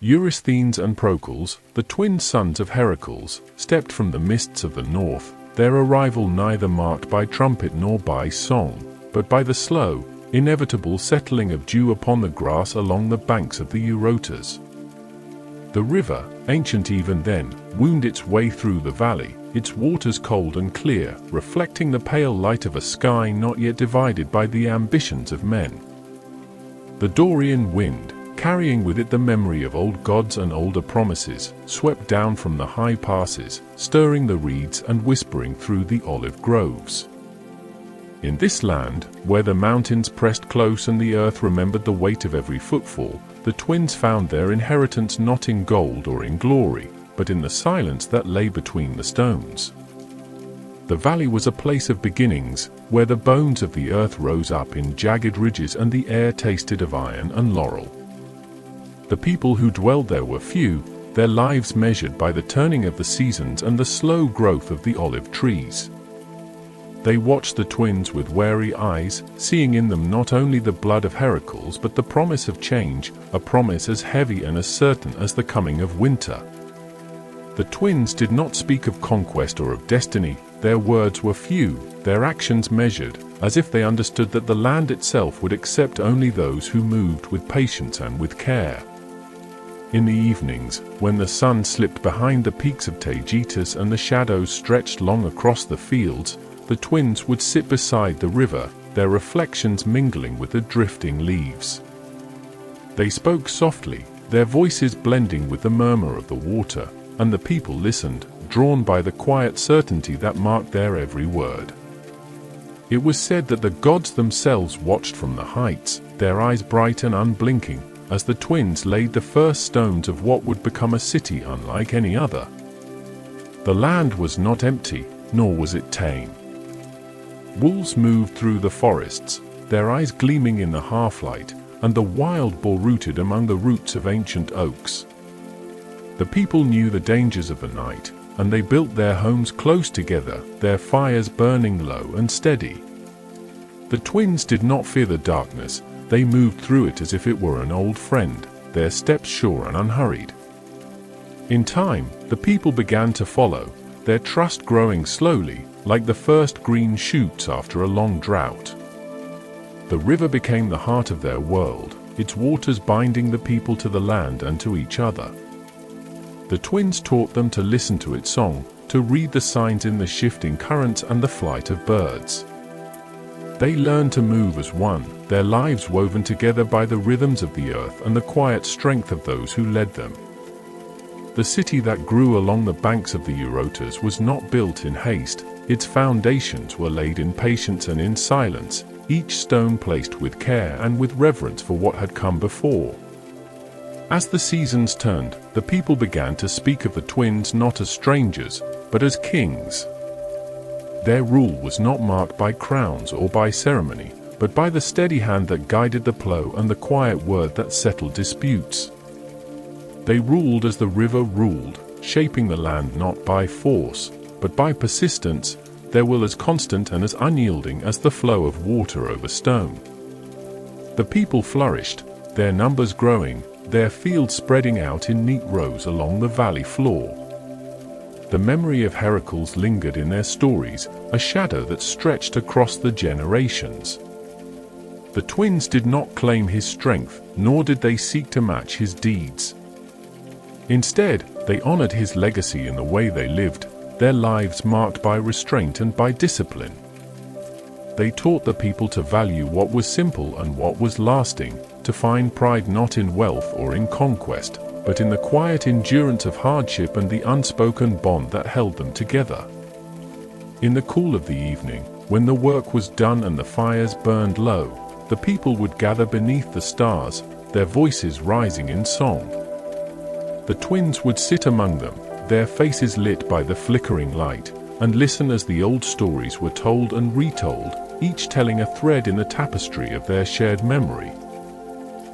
Eurysthenes and Procles, the twin sons of Heracles, stepped from the mists of the north, their arrival neither marked by trumpet nor by song, but by the slow, inevitable settling of dew upon the grass along the banks of the Eurotas. The river, ancient even then, wound its way through the valley, its waters cold and clear, reflecting the pale light of a sky not yet divided by the ambitions of men. The Dorian wind, carrying with it the memory of old gods and older promises, swept down from the high passes, stirring the reeds and whispering through the olive groves. In this land, where the mountains pressed close and the earth remembered the weight of every footfall, the twins found their inheritance not in gold or in glory, but in the silence that lay between the stones. The valley was a place of beginnings, where the bones of the earth rose up in jagged ridges and the air tasted of iron and laurel. The people who dwelled there were few, their lives measured by the turning of the seasons and the slow growth of the olive trees. They watched the twins with wary eyes, seeing in them not only the blood of Heracles but the promise of change, a promise as heavy and as certain as the coming of winter. The twins did not speak of conquest or of destiny, their words were few, their actions measured, as if they understood that the land itself would accept only those who moved with patience and with care. In the evenings, when the sun slipped behind the peaks of Taygetus and the shadows stretched long across the fields, the twins would sit beside the river, their reflections mingling with the drifting leaves. They spoke softly, their voices blending with the murmur of the water, and the people listened, drawn by the quiet certainty that marked their every word. It was said that the gods themselves watched from the heights, their eyes bright and unblinking, as the twins laid the first stones of what would become a city unlike any other. The land was not empty, nor was it tame. Wolves moved through the forests, their eyes gleaming in the half-light, and the wild boar rooted among the roots of ancient oaks. The people knew the dangers of the night, and they built their homes close together, their fires burning low and steady. The twins did not fear the darkness, they moved through it as if it were an old friend, their steps sure and unhurried. In time, the people began to follow, their trust growing slowly, like the first green shoots after a long drought. The river became the heart of their world, its waters binding the people to the land and to each other. The twins taught them to listen to its song, to read the signs in the shifting currents and the flight of birds. They learned to move as one, their lives woven together by the rhythms of the earth and the quiet strength of those who led them. The city that grew along the banks of the Eurotas was not built in haste, its foundations were laid in patience and in silence, each stone placed with care and with reverence for what had come before. As the seasons turned, the people began to speak of the twins not as strangers, but as kings. Their rule was not marked by crowns or by ceremony, but by the steady hand that guided the plough and the quiet word that settled disputes. They ruled as the river ruled, shaping the land not by force, but by persistence, their will as constant and as unyielding as the flow of water over stone. The people flourished, their numbers growing, their fields spreading out in neat rows along the valley floor. The memory of Heracles lingered in their stories, a shadow that stretched across the generations. The twins did not claim his strength, nor did they seek to match his deeds. Instead, they honored his legacy in the way they lived, their lives marked by restraint and by discipline. They taught the people to value what was simple and what was lasting, to find pride not in wealth or in conquest, but in the quiet endurance of hardship and the unspoken bond that held them together. In the cool of the evening, when the work was done and the fires burned low, the people would gather beneath the stars, their voices rising in song. The twins would sit among them, their faces lit by the flickering light, and listen as the old stories were told and retold, each telling a thread in the tapestry of their shared memory.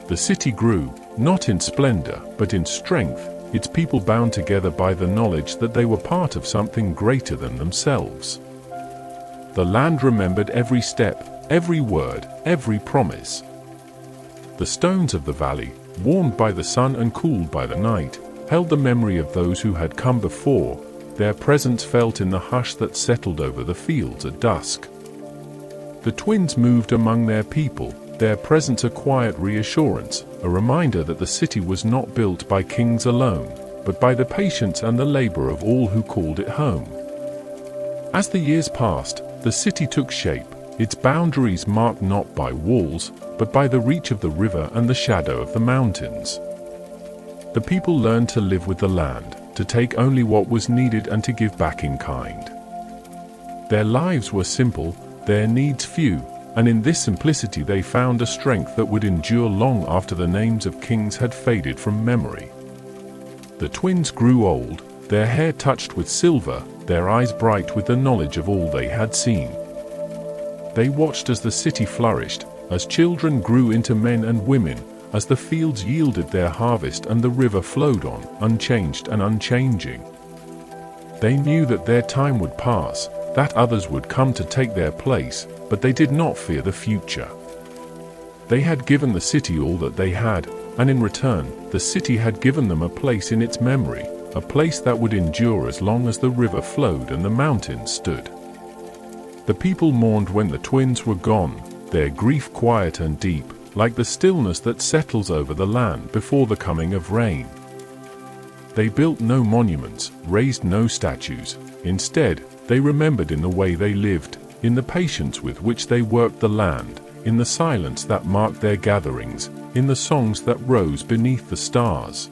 The city grew, not in splendor, but in strength, its people bound together by the knowledge that they were part of something greater than themselves. The land remembered every step, every word, every promise. The stones of the valley, warmed by the sun and cooled by the night, held the memory of those who had come before, their presence felt in the hush that settled over the fields at dusk. The twins moved among their people, their presence a quiet reassurance, a reminder that the city was not built by kings alone, but by the patience and the labor of all who called it home. As the years passed, the city took shape, its boundaries marked not by walls, but by the reach of the river and the shadow of the mountains. The people learned to live with the land, to take only what was needed and to give back in kind. Their lives were simple, their needs few, and in this simplicity they found a strength that would endure long after the names of kings had faded from memory. The twins grew old, their hair touched with silver, their eyes bright with the knowledge of all they had seen. They watched as the city flourished, as children grew into men and women, as the fields yielded their harvest and the river flowed on, unchanged and unchanging. They knew that their time would pass, that others would come to take their place, but they did not fear the future. They had given the city all that they had, and in return, the city had given them a place in its memory, a place that would endure as long as the river flowed and the mountains stood. The people mourned when the twins were gone, their grief quiet and deep, like the stillness that settles over the land before the coming of rain. They built no monuments, raised no statues. Instead, they remembered in the way they lived, in the patience with which they worked the land, in the silence that marked their gatherings, in the songs that rose beneath the stars.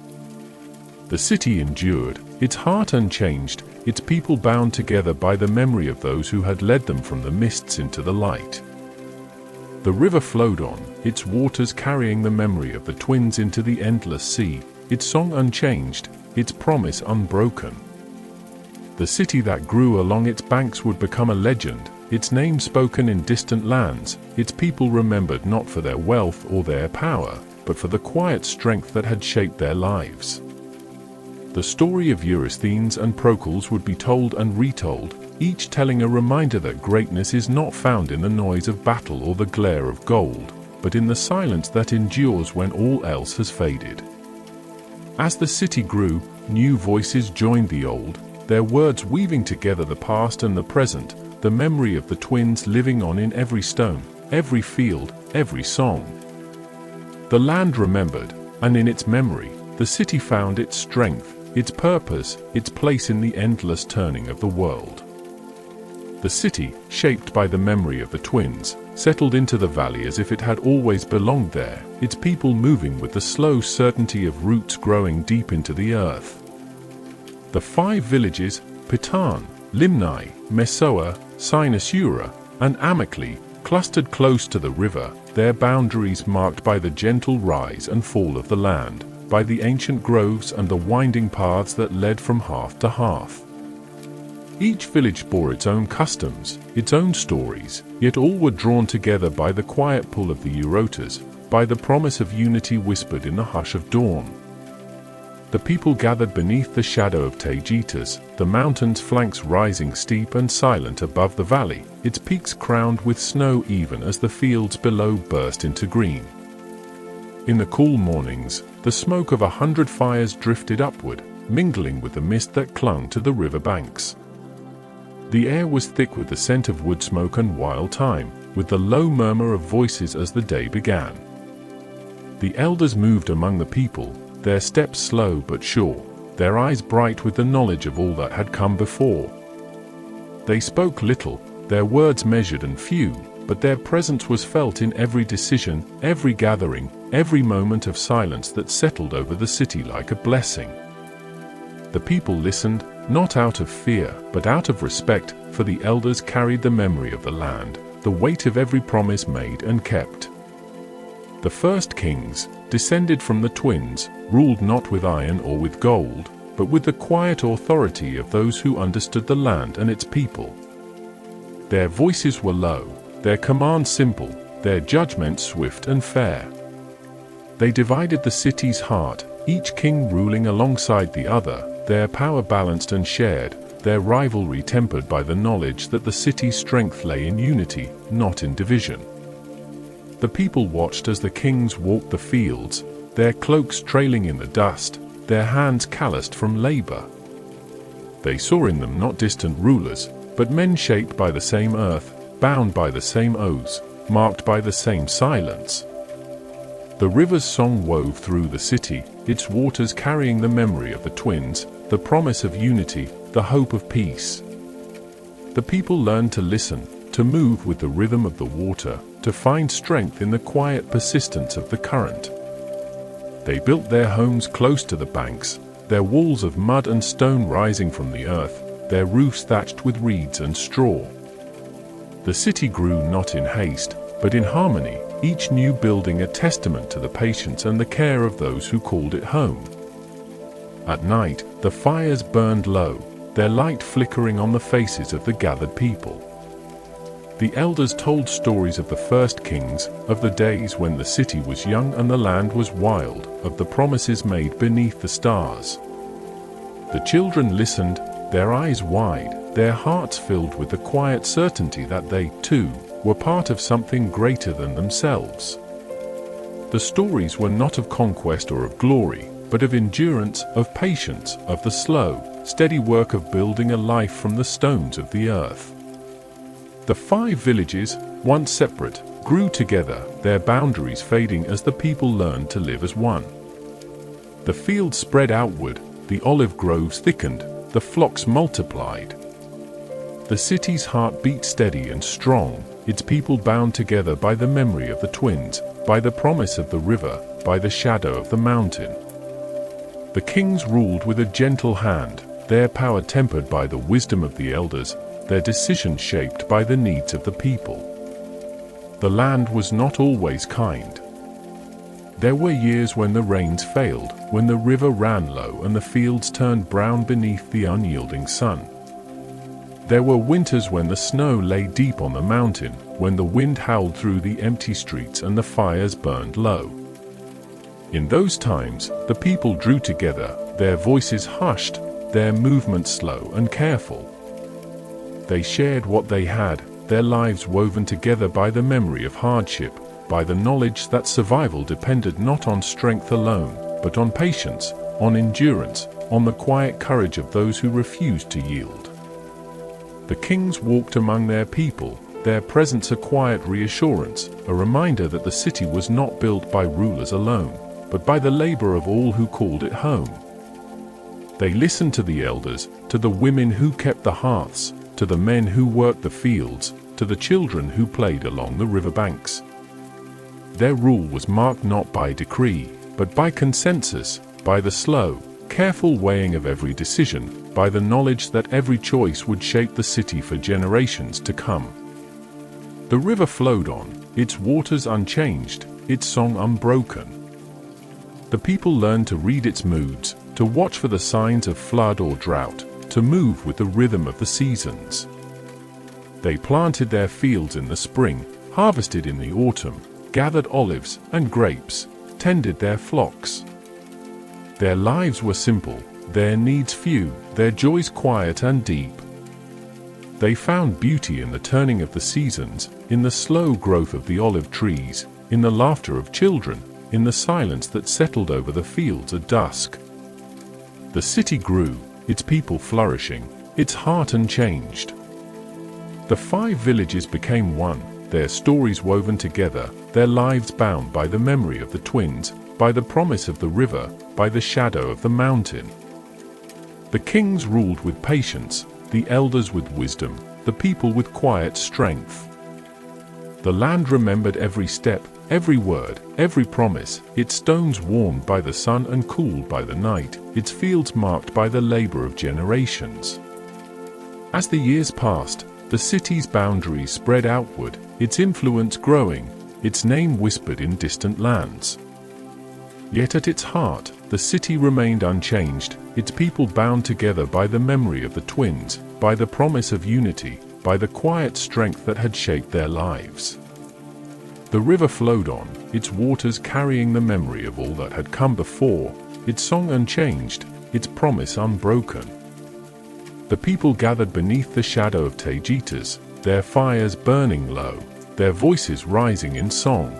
The city endured, its heart unchanged, its people bound together by the memory of those who had led them from the mists into the light. The river flowed on, its waters carrying the memory of the twins into the endless sea, its song unchanged, its promise unbroken. The city that grew along its banks would become a legend, its name spoken in distant lands, its people remembered not for their wealth or their power, but for the quiet strength that had shaped their lives. The story of Eurysthenes and Procles would be told and retold, each telling a reminder that greatness is not found in the noise of battle or the glare of gold, but in the silence that endures when all else has faded. As the city grew, new voices joined the old, their words weaving together the past and the present, the memory of the twins living on in every stone, every field, every song. The land remembered, and in its memory, the city found its strength, its purpose, its place in the endless turning of the world. The city, shaped by the memory of the twins, settled into the valley as if it had always belonged there, its people moving with the slow certainty of roots growing deep into the earth. The 5 villages, Pitan, Limni, Messoa, Cynosura, and Amyclae, clustered close to the river, their boundaries marked by the gentle rise and fall of the land, by the ancient groves and the winding paths that led from hearth to hearth. Each village bore its own customs, its own stories, yet all were drawn together by the quiet pull of the Helots, by the promise of unity whispered in the hush of dawn. The people gathered beneath the shadow of Taygetus, the mountain's flanks rising steep and silent above the valley, its peaks crowned with snow even as the fields below burst into green. In the cool mornings, the smoke of 100 fires drifted upward, mingling with the mist that clung to the river banks. The air was thick with the scent of wood smoke and wild thyme, with the low murmur of voices as the day began. The elders moved among the people, their steps slow but sure, their eyes bright with the knowledge of all that had come before. They spoke little, their words measured and few, but their presence was felt in every decision, every gathering, every moment of silence that settled over the city like a blessing. The people listened, not out of fear, but out of respect, for the elders carried the memory of the land, the weight of every promise made and kept. The first kings, descended from the twins, ruled not with iron or with gold, but with the quiet authority of those who understood the land and its people. Their voices were low, their commands simple, their judgments swift and fair. They divided the city's heart, each king ruling alongside the other, their power balanced and shared, their rivalry tempered by the knowledge that the city's strength lay in unity, not in division. The people watched as the kings walked the fields, their cloaks trailing in the dust, their hands calloused from labor. They saw in them not distant rulers, but men shaped by the same earth, bound by the same oaths, marked by the same silence. The river's song wove through the city, its waters carrying the memory of the twins, the promise of unity, the hope of peace. The people learned to listen, to move with the rhythm of the water, to find strength in the quiet persistence of the current. They built their homes close to the banks, their walls of mud and stone rising from the earth, their roofs thatched with reeds and straw. The city grew not in haste, but in harmony, each new building a testament to the patience and the care of those who called it home. At night, the fires burned low, their light flickering on the faces of the gathered people. The elders told stories of the first kings, of the days when the city was young and the land was wild, of the promises made beneath the stars. The children listened, their eyes wide, their hearts filled with the quiet certainty that they, too, were part of something greater than themselves. The stories were not of conquest or of glory, but of endurance, of patience, of the slow, steady work of building a life from the stones of the earth. The 5 villages, once separate, grew together, their boundaries fading as the people learned to live as one. The fields spread outward, the olive groves thickened, the flocks multiplied. The city's heart beat steady and strong, its people bound together by the memory of the twins, by the promise of the river, by the shadow of the mountain. The kings ruled with a gentle hand, their power tempered by the wisdom of the elders, their decisions shaped by the needs of the people. The land was not always kind. There were years when the rains failed, when the river ran low and the fields turned brown beneath the unyielding sun. There were winters when the snow lay deep on the mountain, when the wind howled through the empty streets and the fires burned low. In those times, the people drew together, their voices hushed, their movements slow and careful. They shared what they had, their lives woven together by the memory of hardship, by the knowledge that survival depended not on strength alone, but on patience, on endurance, on the quiet courage of those who refused to yield. The kings walked among their people, their presence a quiet reassurance, a reminder that the city was not built by rulers alone, but by the labor of all who called it home. They listened to the elders, to the women who kept the hearths, to the men who worked the fields, to the children who played along the riverbanks. Their rule was marked not by decree, but by consensus, by the slow, careful weighing of every decision, by the knowledge that every choice would shape the city for generations to come. The river flowed on, its waters unchanged, its song unbroken. The people learned to read its moods, to watch for the signs of flood or drought, to move with the rhythm of the seasons. They planted their fields in the spring, harvested in the autumn, gathered olives and grapes, tended their flocks. Their lives were simple, their needs few, their joys quiet and deep. They found beauty in the turning of the seasons, in the slow growth of the olive trees, in the laughter of children, in the silence that settled over the fields at dusk. The city grew, its people flourishing, its heart unchanged. The 5 villages became one, their stories woven together, their lives bound by the memory of the twins, by the promise of the river, by the shadow of the mountain. The kings ruled with patience, the elders with wisdom, the people with quiet strength. The land remembered every step, every word, every promise, its stones warmed by the sun and cooled by the night, its fields marked by the labor of generations. As the years passed, the city's boundaries spread outward, its influence growing, its name whispered in distant lands. Yet at its heart, the city remained unchanged, its people bound together by the memory of the twins, by the promise of unity, by the quiet strength that had shaped their lives. The river flowed on, its waters carrying the memory of all that had come before, its song unchanged, its promise unbroken. The people gathered beneath the shadow of tajitas, their fires burning low, their voices rising in song.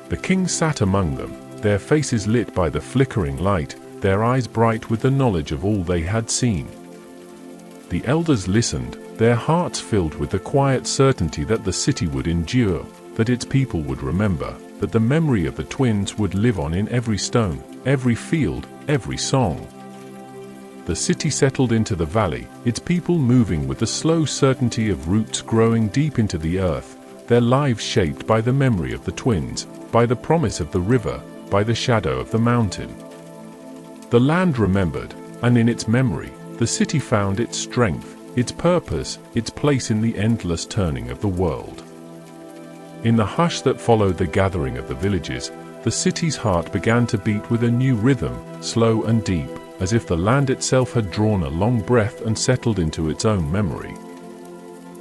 The king sat among them, their faces lit by the flickering light, their eyes bright with the knowledge of all they had seen. The elders listened, their hearts filled with the quiet certainty that the city would endure, that its people would remember, that the memory of the twins would live on in every stone, every field, every song. The city settled into the valley, its people moving with the slow certainty of roots growing deep into the earth, their lives shaped by the memory of the twins, by the promise of the river, by the shadow of the mountain. The land remembered, and in its memory, the city found its strength, its purpose, its place in the endless turning of the world. In the hush that followed the gathering of the villages, the city's heart began to beat with a new rhythm, slow and deep, as if the land itself had drawn a long breath and settled into its own memory.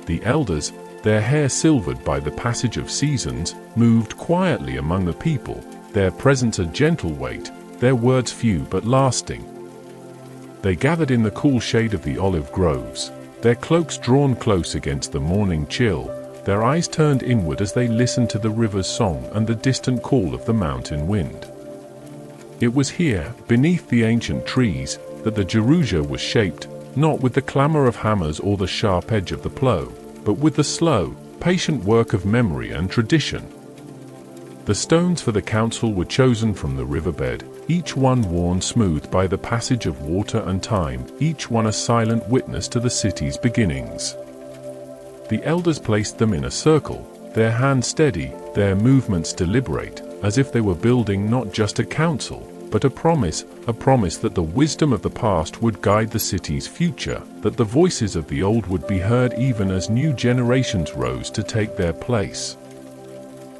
The elders, their hair silvered by the passage of seasons, moved quietly among the people, their presence a gentle weight, their words few but lasting. They gathered in the cool shade of the olive groves, their cloaks drawn close against the morning chill, their eyes turned inward as they listened to the river's song and the distant call of the mountain wind. It was here, beneath the ancient trees, that the Gerousia was shaped, not with the clamor of hammers or the sharp edge of the plough, but with the slow, patient work of memory and tradition. The stones for the council were chosen from the riverbed, each one worn smooth by the passage of water and time, each one a silent witness to the city's beginnings. The elders placed them in a circle, their hands steady, their movements deliberate, as if they were building not just a council, but a promise that the wisdom of the past would guide the city's future, that the voices of the old would be heard even as new generations rose to take their place.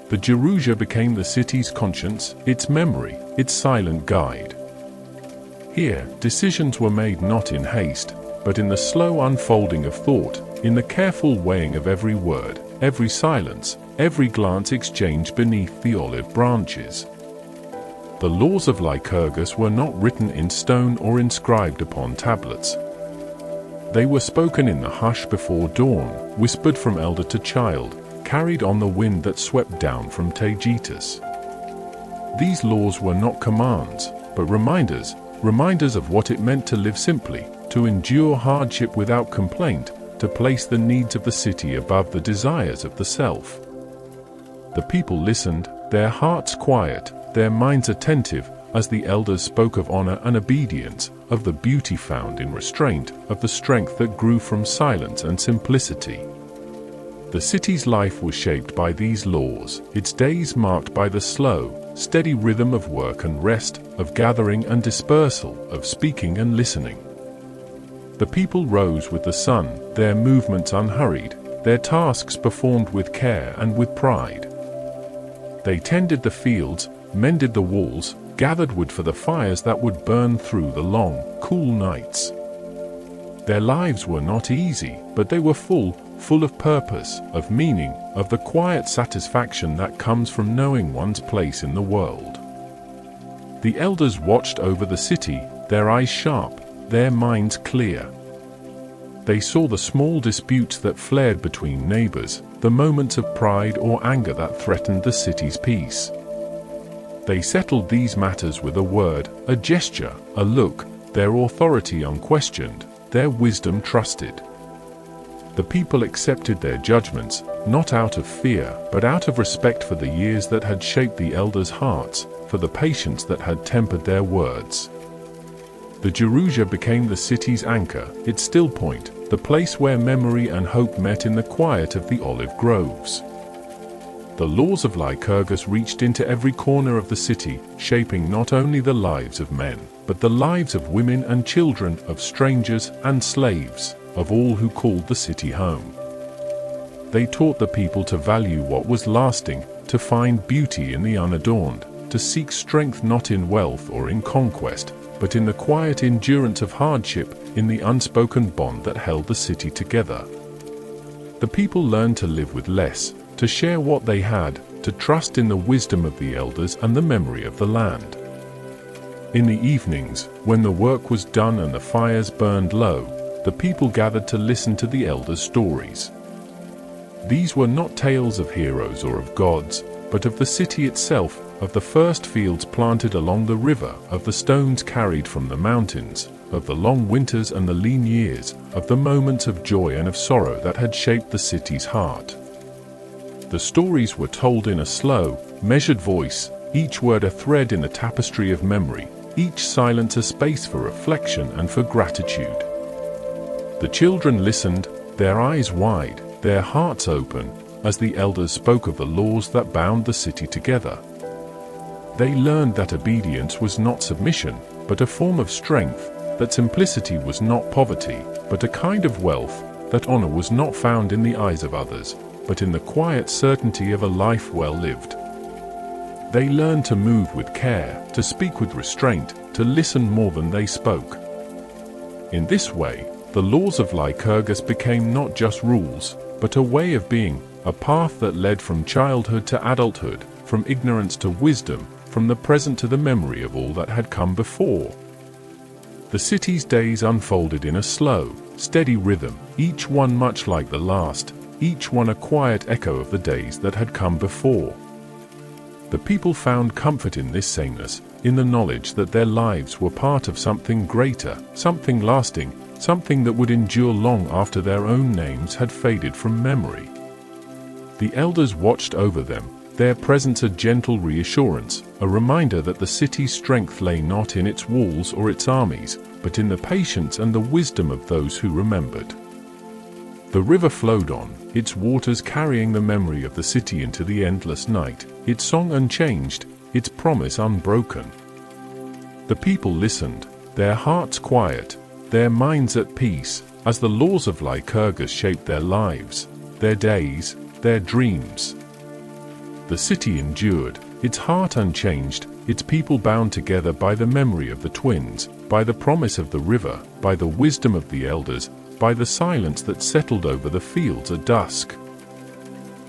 The Gerousia became the city's conscience, its memory, its silent guide. Here, decisions were made not in haste, but in the slow unfolding of thought, in the careful weighing of every word, every silence, every glance exchanged beneath the olive branches. The laws of Lycurgus were not written in stone or inscribed upon tablets. They were spoken in the hush before dawn, whispered from elder to child, carried on the wind that swept down from Taygetus. These laws were not commands, but reminders of what it meant to live simply, to endure hardship without complaint, to place the needs of the city above the desires of the self. The people listened, their hearts quiet, their minds attentive, as the elders spoke of honor and obedience, of the beauty found in restraint, of the strength that grew from silence and simplicity. The city's life was shaped by these laws, its days marked by the slow, steady rhythm of work and rest, of gathering and dispersal, of speaking and listening. The people rose with the sun, their movements unhurried, their tasks performed with care and with pride. They tended the fields, mended the walls, gathered wood for the fires that would burn through the long, cool nights. Their lives were not easy, but they were full of purpose, of meaning, of the quiet satisfaction that comes from knowing one's place in the world. The elders watched over the city, their eyes sharp, their minds clear. They saw the small disputes that flared between neighbors, the moments of pride or anger that threatened the city's peace. They settled these matters with a word, a gesture, a look, their authority unquestioned, their wisdom trusted. The people accepted their judgments, not out of fear, but out of respect for the years that had shaped the elders' hearts, for the patience that had tempered their words. The Gerousia became the city's anchor, its still point, the place where memory and hope met in the quiet of the olive groves. The laws of Lycurgus reached into every corner of the city, shaping not only the lives of men, but the lives of women and children, of strangers and slaves, of all who called the city home. They taught the people to value what was lasting, to find beauty in the unadorned, to seek strength not in wealth or in conquest, but in the quiet endurance of hardship, in the unspoken bond that held the city together. The people learned to live with less, to share what they had, to trust in the wisdom of the elders and the memory of the land. In the evenings, when the work was done and the fires burned low, the people gathered to listen to the elders' stories. These were not tales of heroes or of gods, but of the city itself, of the first fields planted along the river, of the stones carried from the mountains, of the long winters and the lean years, of the moments of joy and of sorrow that had shaped the city's heart. The stories were told in a slow, measured voice, each word a thread in the tapestry of memory, each silence a space for reflection and for gratitude. The children listened, their eyes wide, their hearts open, as the elders spoke of the laws that bound the city together. They learned that obedience was not submission, but a form of strength, that simplicity was not poverty, but a kind of wealth, that honor was not found in the eyes of others, but in the quiet certainty of a life well lived. They learned to move with care, to speak with restraint, to listen more than they spoke. In this way, the laws of Lycurgus became not just rules, but a way of being, a path that led from childhood to adulthood, from ignorance to wisdom, from the present to the memory of all that had come before. The city's days unfolded in a slow, steady rhythm, each one much like the last, each one a quiet echo of the days that had come before. The people found comfort in this sameness, in the knowledge that their lives were part of something greater, something lasting, something that would endure long after their own names had faded from memory. The elders watched over them, their presence a gentle reassurance, a reminder that the city's strength lay not in its walls or its armies, but in the patience and the wisdom of those who remembered. The river flowed on, its waters carrying the memory of the city into the endless night, its song unchanged, its promise unbroken. The people listened, their hearts quiet, their minds at peace, as the laws of Lycurgus shaped their lives, their days, their dreams. The city endured, its heart unchanged, its people bound together by the memory of the twins, by the promise of the river, by the wisdom of the elders, by the silence that settled over the fields at dusk.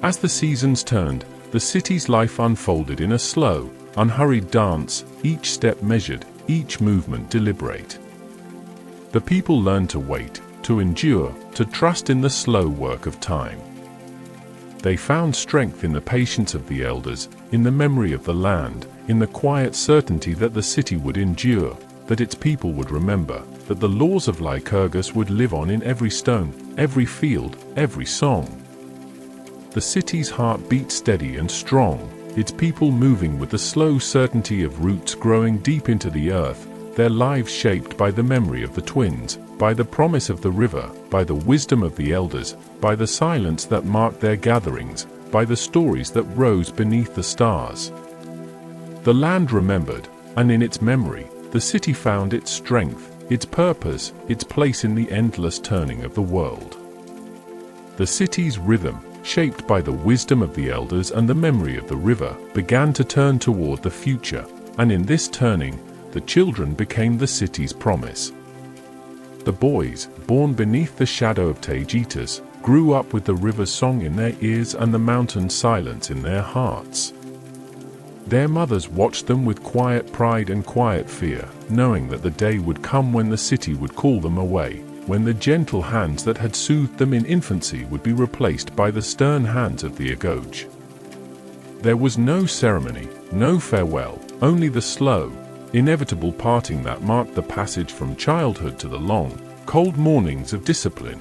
As the seasons turned, the city's life unfolded in a slow, unhurried dance, each step measured, each movement deliberate. The people learned to wait, to endure, to trust in the slow work of time. They found strength in the patience of the elders, in the memory of the land, in the quiet certainty that the city would endure, that its people would remember, that the laws of Lycurgus would live on in every stone, every field, every song. The city's heart beat steady and strong, its people moving with the slow certainty of roots growing deep into the earth, their lives shaped by the memory of the twins, by the promise of the river, by the wisdom of the elders, by the silence that marked their gatherings, by the stories that rose beneath the stars. The land remembered, and in its memory, the city found its strength, its purpose, its place in the endless turning of the world. The city's rhythm, shaped by the wisdom of the elders and the memory of the river, began to turn toward the future, and in this turning, the children became the city's promise. The boys, born beneath the shadow of Taygetus, grew up with the river's song in their ears and the mountain's silence in their hearts. Their mothers watched them with quiet pride and quiet fear, knowing that the day would come when the city would call them away, when the gentle hands that had soothed them in infancy would be replaced by the stern hands of the Agoge. There was no ceremony, no farewell, only the slow, inevitable parting that marked the passage from childhood to the long, cold mornings of discipline.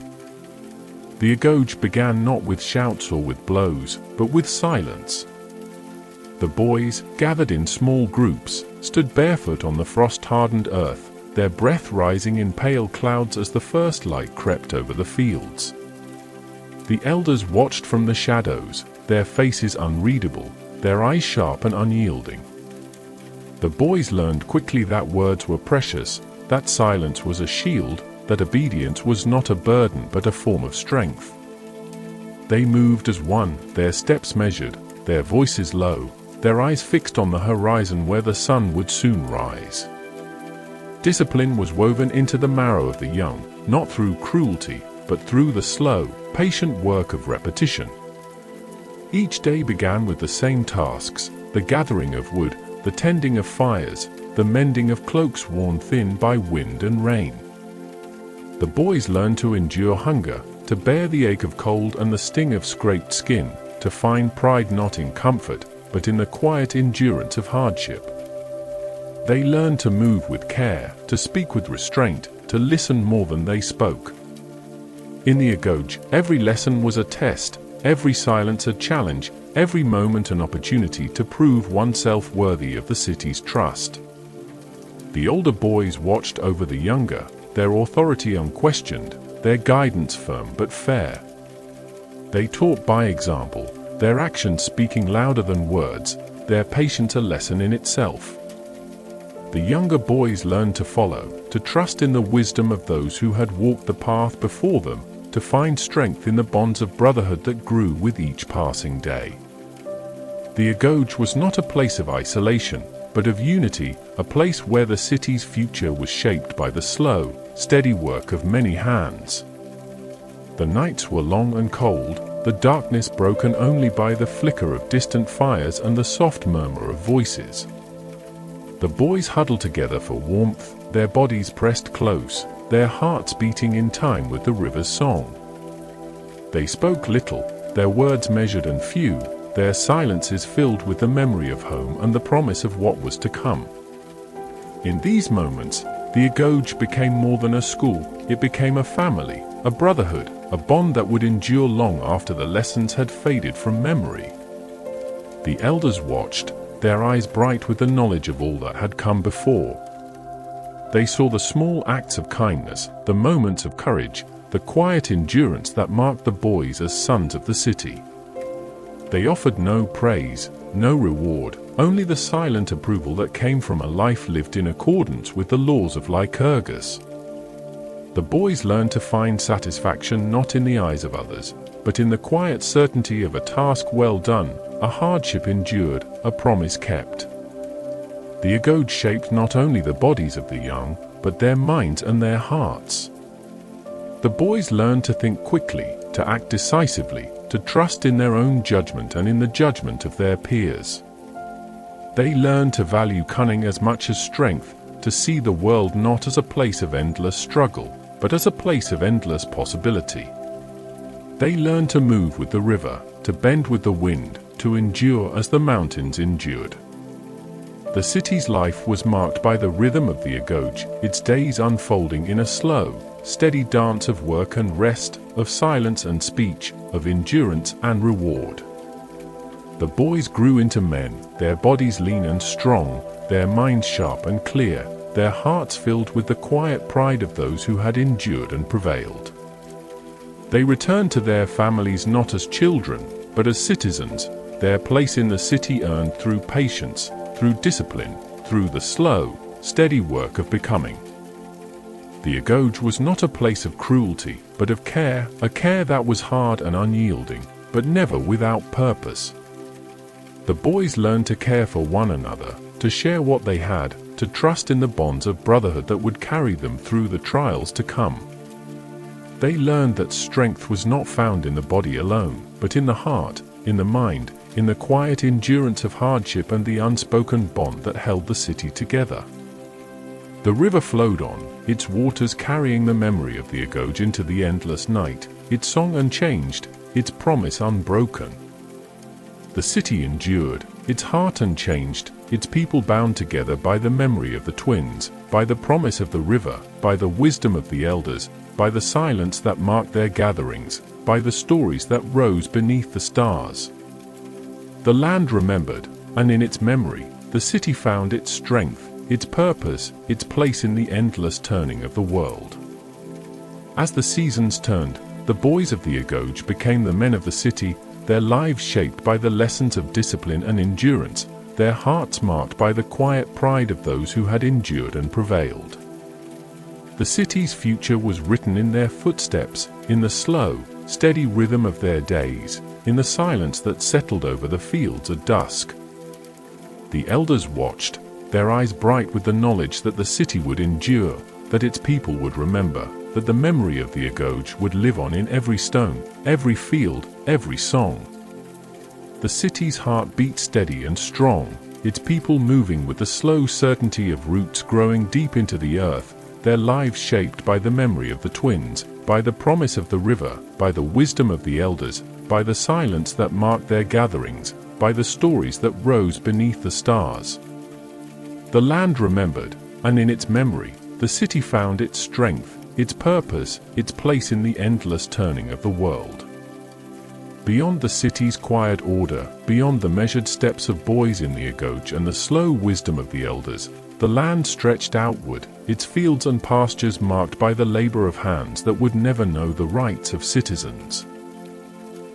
The Agoge began not with shouts or with blows, but with silence. The boys, gathered in small groups, stood barefoot on the frost-hardened earth, their breath rising in pale clouds as the first light crept over the fields. The elders watched from the shadows, their faces unreadable, their eyes sharp and unyielding. The boys learned quickly that words were precious, that silence was a shield, that obedience was not a burden but a form of strength. They moved as one, their steps measured, their voices low, their eyes fixed on the horizon where the sun would soon rise. Discipline was woven into the marrow of the young, not through cruelty, but through the slow, patient work of repetition. Each day began with the same tasks, the gathering of wood, the tending of fires, the mending of cloaks worn thin by wind and rain. The boys learned to endure hunger, to bear the ache of cold and the sting of scraped skin, to find pride not in comfort, but in the quiet endurance of hardship. They learned to move with care, to speak with restraint, to listen more than they spoke. In the Agoge, every lesson was a test, every silence a challenge, every moment an opportunity to prove oneself worthy of the city's trust. The older boys watched over the younger, their authority unquestioned, their guidance firm but fair. They taught by example, their actions speaking louder than words, their patience a lesson in itself. The younger boys learned to follow, to trust in the wisdom of those who had walked the path before them, to find strength in the bonds of brotherhood that grew with each passing day. The Agoge was not a place of isolation, but of unity, a place where the city's future was shaped by the slow, steady work of many hands. The nights were long and cold, the darkness broken only by the flicker of distant fires and the soft murmur of voices. The boys huddled together for warmth, their bodies pressed close, their hearts beating in time with the river's song. They spoke little, their words measured and few, their silences filled with the memory of home and the promise of what was to come. In these moments, the Agoge became more than a school, it became a family, a brotherhood, a bond that would endure long after the lessons had faded from memory. The elders watched, their eyes bright with the knowledge of all that had come before. They saw the small acts of kindness, the moments of courage, the quiet endurance that marked the boys as sons of the city. They offered no praise, no reward, only the silent approval that came from a life lived in accordance with the laws of Lycurgus. The boys learned to find satisfaction not in the eyes of others, but in the quiet certainty of a task well done, a hardship endured, a promise kept. The Agoge shaped not only the bodies of the young, but their minds and their hearts. The boys learned to think quickly, to act decisively, to trust in their own judgment and in the judgment of their peers. They learned to value cunning as much as strength, to see the world not as a place of endless struggle, but as a place of endless possibility. They learned to move with the river, to bend with the wind, to endure as the mountains endured. The city's life was marked by the rhythm of the Agoge, its days unfolding in a slow, steady dance of work and rest, of silence and speech, of endurance and reward. The boys grew into men, their bodies lean and strong, their minds sharp and clear, their hearts filled with the quiet pride of those who had endured and prevailed. They returned to their families not as children, but as citizens, their place in the city earned through patience, through discipline, through the slow, steady work of becoming. The Agoge was not a place of cruelty, but of care, a care that was hard and unyielding, but never without purpose. The boys learned to care for one another, to share what they had, to trust in the bonds of brotherhood that would carry them through the trials to come. They learned that strength was not found in the body alone, but in the heart, in the mind, in the quiet endurance of hardship and the unspoken bond that held the city together. The river flowed on, its waters carrying the memory of the Agoge into the endless night, its song unchanged, its promise unbroken. The city endured, its heart unchanged, its people bound together by the memory of the twins, by the promise of the river, by the wisdom of the elders, by the silence that marked their gatherings, by the stories that rose beneath the stars. The land remembered, and in its memory, the city found its strength, its purpose, its place in the endless turning of the world. As the seasons turned, the boys of the Agoge became the men of the city, their lives shaped by the lessons of discipline and endurance, their hearts marked by the quiet pride of those who had endured and prevailed. The city's future was written in their footsteps, in the slow, steady rhythm of their days, in the silence that settled over the fields at dusk. The elders watched, their eyes bright with the knowledge that the city would endure, that its people would remember, that the memory of the Agoge would live on in every stone, every field, every song. The city's heart beat steady and strong, its people moving with the slow certainty of roots growing deep into the earth, their lives shaped by the memory of the twins, by the promise of the river, by the wisdom of the elders, by the silence that marked their gatherings, by the stories that rose beneath the stars. The land remembered, and in its memory, the city found its strength, its purpose, its place in the endless turning of the world. Beyond the city's quiet order, beyond the measured steps of boys in the Agoge and the slow wisdom of the elders, the land stretched outward, its fields and pastures marked by the labor of hands that would never know the rights of citizens.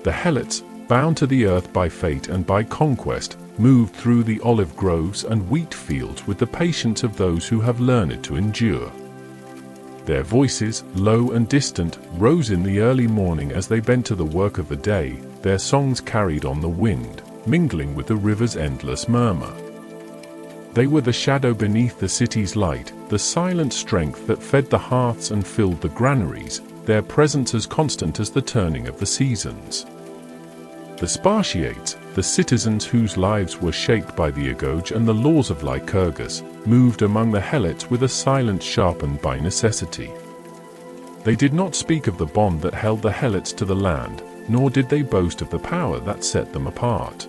The Helots, bound to the earth by fate and by conquest, moved through the olive groves and wheat fields with the patience of those who have learned to endure. Their voices, low and distant, rose in the early morning as they bent to the work of the day, their songs carried on the wind, mingling with the river's endless murmur. They were the shadow beneath the city's light, the silent strength that fed the hearths and filled the granaries, their presence as constant as the turning of the seasons. The Spartiates, the citizens whose lives were shaped by the Agoge and the laws of Lycurgus, moved among the Helots with a silence sharpened by necessity. They did not speak of the bond that held the Helots to the land, nor did they boast of the power that set them apart.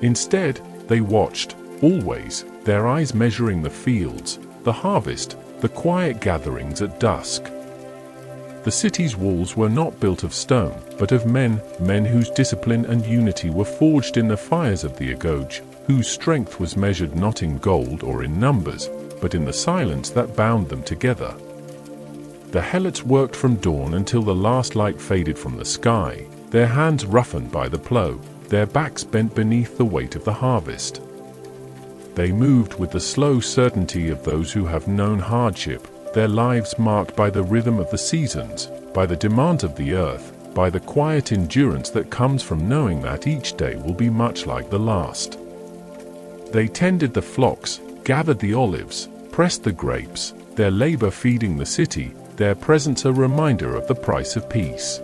Instead, they watched, always, their eyes measuring the fields, the harvest, the quiet gatherings at dusk. The city's walls were not built of stone, but of men whose discipline and unity were forged in the fires of the Agoge, whose strength was measured not in gold or in numbers, but in the silence that bound them together. The Helots worked from dawn until the last light faded from the sky, their hands roughened by the plough, their backs bent beneath the weight of the harvest. They moved with the slow certainty of those who have known hardship, their lives marked by the rhythm of the seasons, by the demands of the earth, by the quiet endurance that comes from knowing that each day will be much like the last. They tended the flocks, gathered the olives, pressed the grapes, their labor feeding the city, their presence a reminder of the price of peace.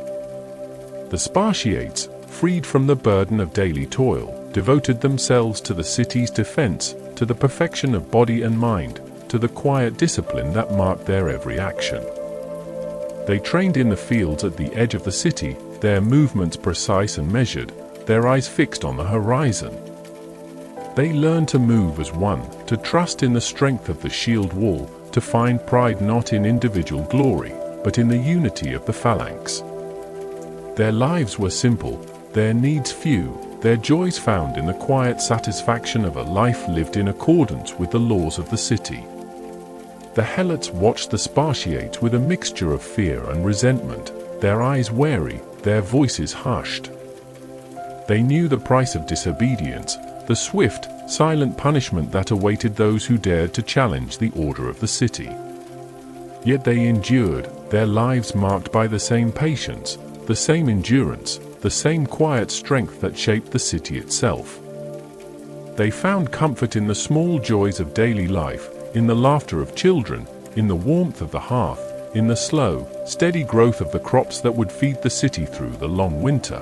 The Spartiates, freed from the burden of daily toil, devoted themselves to the city's defense, to the perfection of body and mind, to the quiet discipline that marked their every action. They trained in the fields at the edge of the city, their movements precise and measured, their eyes fixed on the horizon. They learned to move as one, to trust in the strength of the shield wall, to find pride not in individual glory, but in the unity of the phalanx. Their lives were simple, their needs few, their joys found in the quiet satisfaction of a life lived in accordance with the laws of the city. The Helots watched the Spartiates with a mixture of fear and resentment, their eyes wary, their voices hushed. They knew the price of disobedience, the swift, silent punishment that awaited those who dared to challenge the order of the city. Yet they endured, their lives marked by the same patience, the same endurance, the same quiet strength that shaped the city itself. They found comfort in the small joys of daily life, in the laughter of children, in the warmth of the hearth, in the slow, steady growth of the crops that would feed the city through the long winter.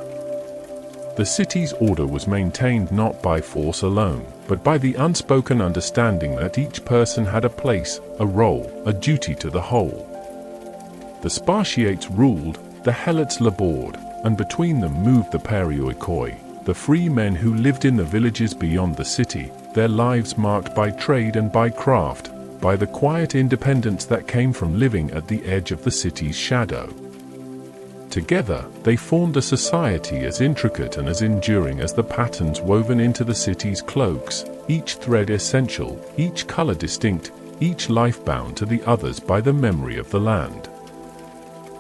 The city's order was maintained not by force alone, but by the unspoken understanding that each person had a place, a role, a duty to the whole. The Spartiates ruled, the Helots labored, and between them moved the perioikoi, the free men who lived in the villages beyond the city, their lives marked by trade and by craft, by the quiet independence that came from living at the edge of the city's shadow. Together, they formed a society as intricate and as enduring as the patterns woven into the city's cloaks, each thread essential, each color distinct, each life bound to the others by the memory of the land.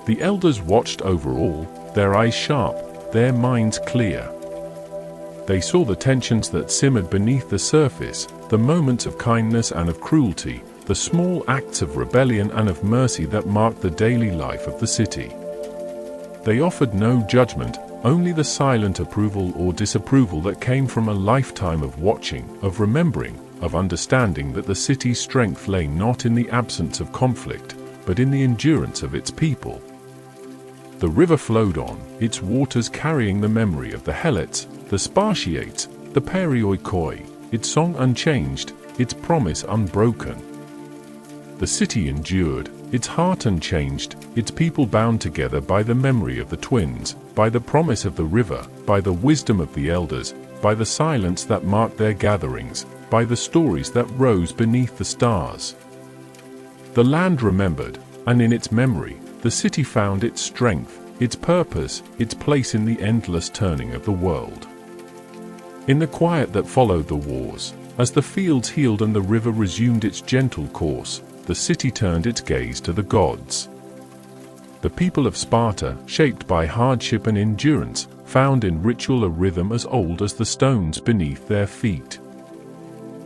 The elders watched over all, their eyes sharp, their minds clear. They saw the tensions that simmered beneath the surface, the moments of kindness and of cruelty, the small acts of rebellion and of mercy that marked the daily life of the city. They offered no judgment, only the silent approval or disapproval that came from a lifetime of watching, of remembering, of understanding that the city's strength lay not in the absence of conflict, but in the endurance of its people. The river flowed on, its waters carrying the memory of the Helots, the Spartiates, the perioikoi, its song unchanged, its promise unbroken. The city endured, its heart unchanged, its people bound together by the memory of the twins, by the promise of the river, by the wisdom of the elders, by the silence that marked their gatherings, by the stories that rose beneath the stars. The land remembered, and in its memory, the city found its strength, its purpose, its place in the endless turning of the world. In the quiet that followed the wars, as the fields healed and the river resumed its gentle course, the city turned its gaze to the gods. The people of Sparta, shaped by hardship and endurance, found in ritual a rhythm as old as the stones beneath their feet.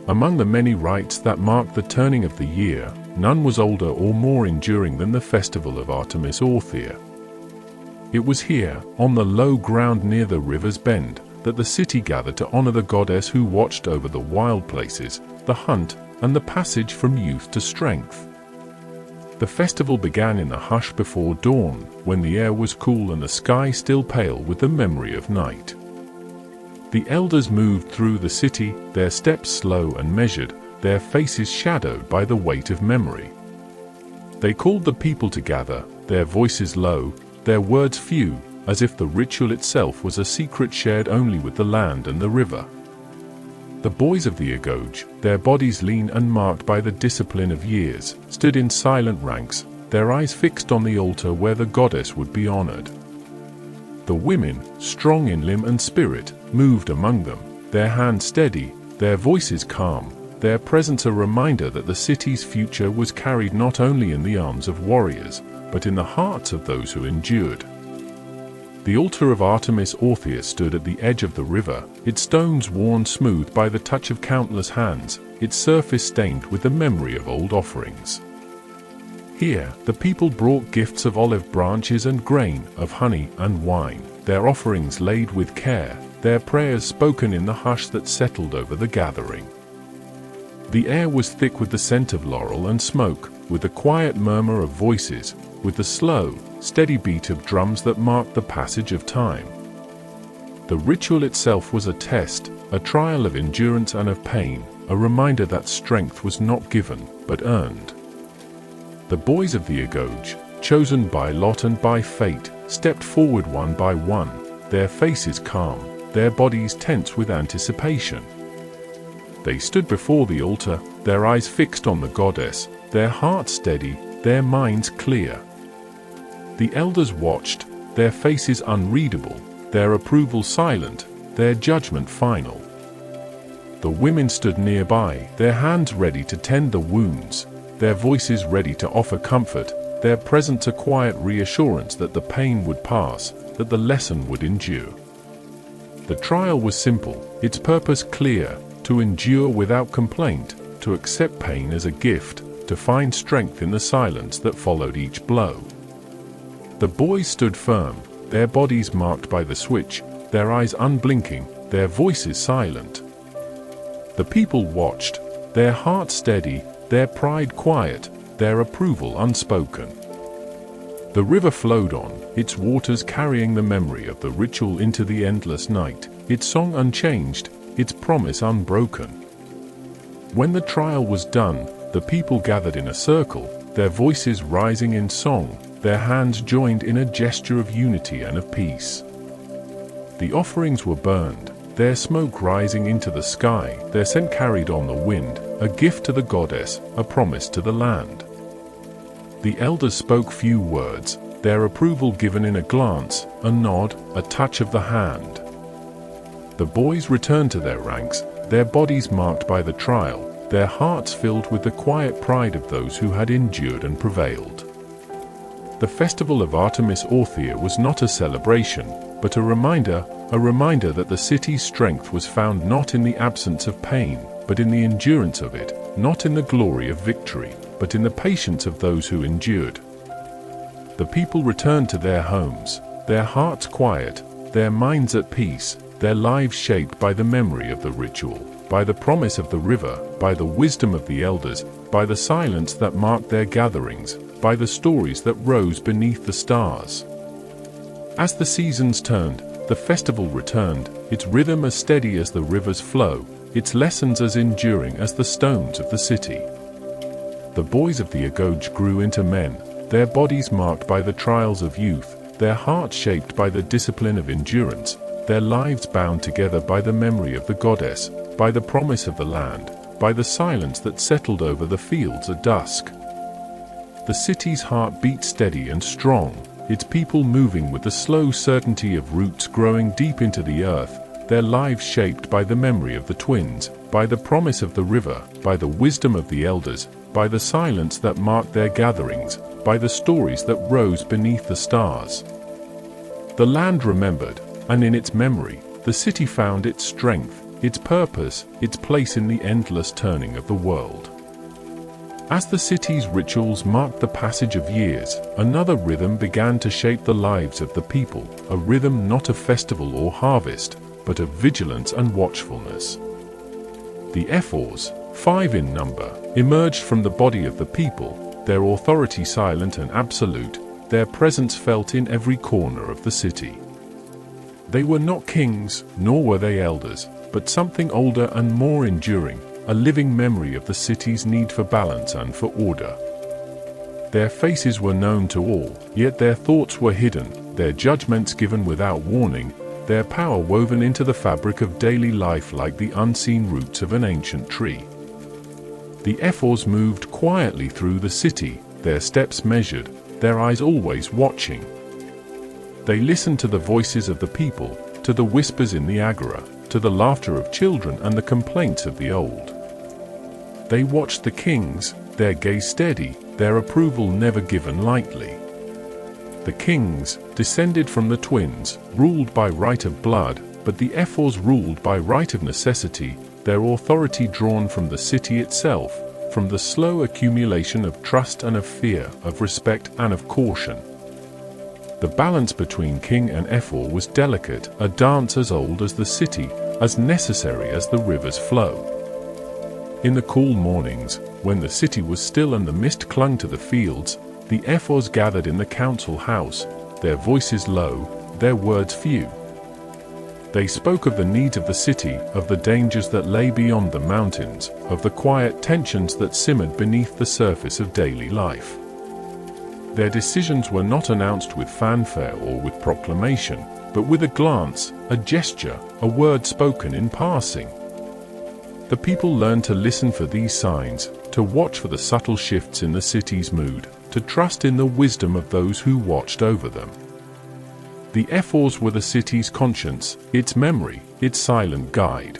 Among the many rites that marked the turning of the year, none was older or more enduring than the festival of Artemis Orthia. It was here, on the low ground near the river's bend, that the city gathered to honor the goddess who watched over the wild places, the hunt, and the passage from youth to strength. The festival began in the hush before dawn, when the air was cool and the sky still pale with the memory of night. The elders moved through the city, their steps slow and measured, their faces shadowed by the weight of memory. They called the people to gather, their voices low, their words few, as if the ritual itself was a secret shared only with the land and the river. The boys of the Agoge, their bodies lean and marked by the discipline of years, stood in silent ranks, their eyes fixed on the altar where the goddess would be honored. The women, strong in limb and spirit, moved among them, their hands steady, their voices calm, their presence a reminder that the city's future was carried not only in the arms of warriors, but in the hearts of those who endured. The altar of Artemis Orthia stood at the edge of the river, its stones worn smooth by the touch of countless hands, its surface stained with the memory of old offerings. Here, the people brought gifts of olive branches and grain, of honey and wine, their offerings laid with care, their prayers spoken in the hush that settled over the gathering. The air was thick with the scent of laurel and smoke, with the quiet murmur of voices, with the slow, steady beat of drums that marked the passage of time. The ritual itself was a test, a trial of endurance and of pain, a reminder that strength was not given, but earned. The boys of the Agoge, chosen by lot and by fate, stepped forward one by one, their faces calm, their bodies tense with anticipation. They stood before the altar, their eyes fixed on the goddess, their hearts steady, their minds clear. The elders watched, their faces unreadable, their approval silent, their judgment final. The women stood nearby, their hands ready to tend the wounds, their voices ready to offer comfort, their presence a quiet reassurance that the pain would pass, that the lesson would endure. The trial was simple, its purpose clear, to endure without complaint, to accept pain as a gift, to find strength in the silence that followed each blow. The boys stood firm, their bodies marked by the switch, their eyes unblinking, their voices silent. The people watched, their hearts steady, their pride quiet, their approval unspoken. The river flowed on, its waters carrying the memory of the ritual into the endless night, its song unchanged, its promise unbroken. When the trial was done, the people gathered in a circle, their voices rising in song, their hands joined in a gesture of unity and of peace. The offerings were burned, their smoke rising into the sky, their scent carried on the wind, a gift to the goddess, a promise to the land. The elders spoke few words, their approval given in a glance, a nod, a touch of the hand. The boys returned to their ranks, their bodies marked by the trial, their hearts filled with the quiet pride of those who had endured and prevailed. The festival of Artemis Orthia was not a celebration, but a reminder that the city's strength was found not in the absence of pain, but in the endurance of it, not in the glory of victory, but in the patience of those who endured. The people returned to their homes, their hearts quiet, their minds at peace, their lives shaped by the memory of the ritual, by the promise of the river, by the wisdom of the elders, by the silence that marked their gatherings, by the stories that rose beneath the stars. As the seasons turned, the festival returned, its rhythm as steady as the river's flow, its lessons as enduring as the stones of the city. The boys of the Agoge grew into men, their bodies marked by the trials of youth, their hearts shaped by the discipline of endurance, their lives bound together by the memory of the goddess, by the promise of the land, by the silence that settled over the fields at dusk. The city's heart beat steady and strong, its people moving with the slow certainty of roots growing deep into the earth, their lives shaped by the memory of the twins, by the promise of the river, by the wisdom of the elders, by the silence that marked their gatherings, by the stories that rose beneath the stars. The land remembered, and in its memory, the city found its strength, its purpose, its place in the endless turning of the world. As the city's rituals marked the passage of years, another rhythm began to shape the lives of the people, a rhythm not of festival or harvest, but of vigilance and watchfulness. The ephors, 5 in number, emerged from the body of the people, their authority silent and absolute, their presence felt in every corner of the city. They were not kings, nor were they elders, but something older and more enduring, a living memory of the city's need for balance and for order. Their faces were known to all, yet their thoughts were hidden, their judgments given without warning, their power woven into the fabric of daily life like the unseen roots of an ancient tree. The ephors moved quietly through the city, their steps measured, their eyes always watching. They listened to the voices of the people, to the whispers in the agora, to the laughter of children and the complaints of the old. They watched the kings, their gaze steady, their approval never given lightly. The kings, descended from the twins, ruled by right of blood, but the ephors ruled by right of necessity, their authority drawn from the city itself, from the slow accumulation of trust and of fear, of respect and of caution. The balance between king and ephor was delicate, a dance as old as the city, as necessary as the river's flow. In the cool mornings, when the city was still and the mist clung to the fields, the ephors gathered in the council house, their voices low, their words few. They spoke of the needs of the city, of the dangers that lay beyond the mountains, of the quiet tensions that simmered beneath the surface of daily life. Their decisions were not announced with fanfare or with proclamation, but with a glance, a gesture, a word spoken in passing. The people learned to listen for these signs, to watch for the subtle shifts in the city's mood, to trust in the wisdom of those who watched over them. The ephors were the city's conscience, its memory, its silent guide.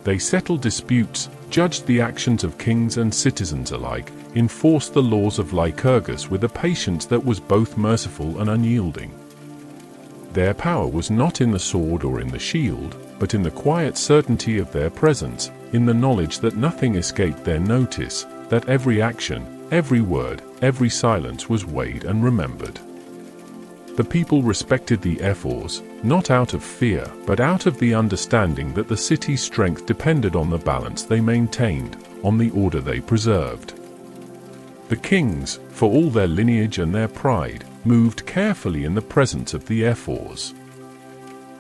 They settled disputes, judged the actions of kings and citizens alike, enforced the laws of Lycurgus with a patience that was both merciful and unyielding. Their power was not in the sword or in the shield, but in the quiet certainty of their presence, in the knowledge that nothing escaped their notice, that every action, every word, every silence was weighed and remembered. The people respected the ephors, not out of fear, but out of the understanding that the city's strength depended on the balance they maintained, on the order they preserved. The kings, for all their lineage and their pride, moved carefully in the presence of the ephors.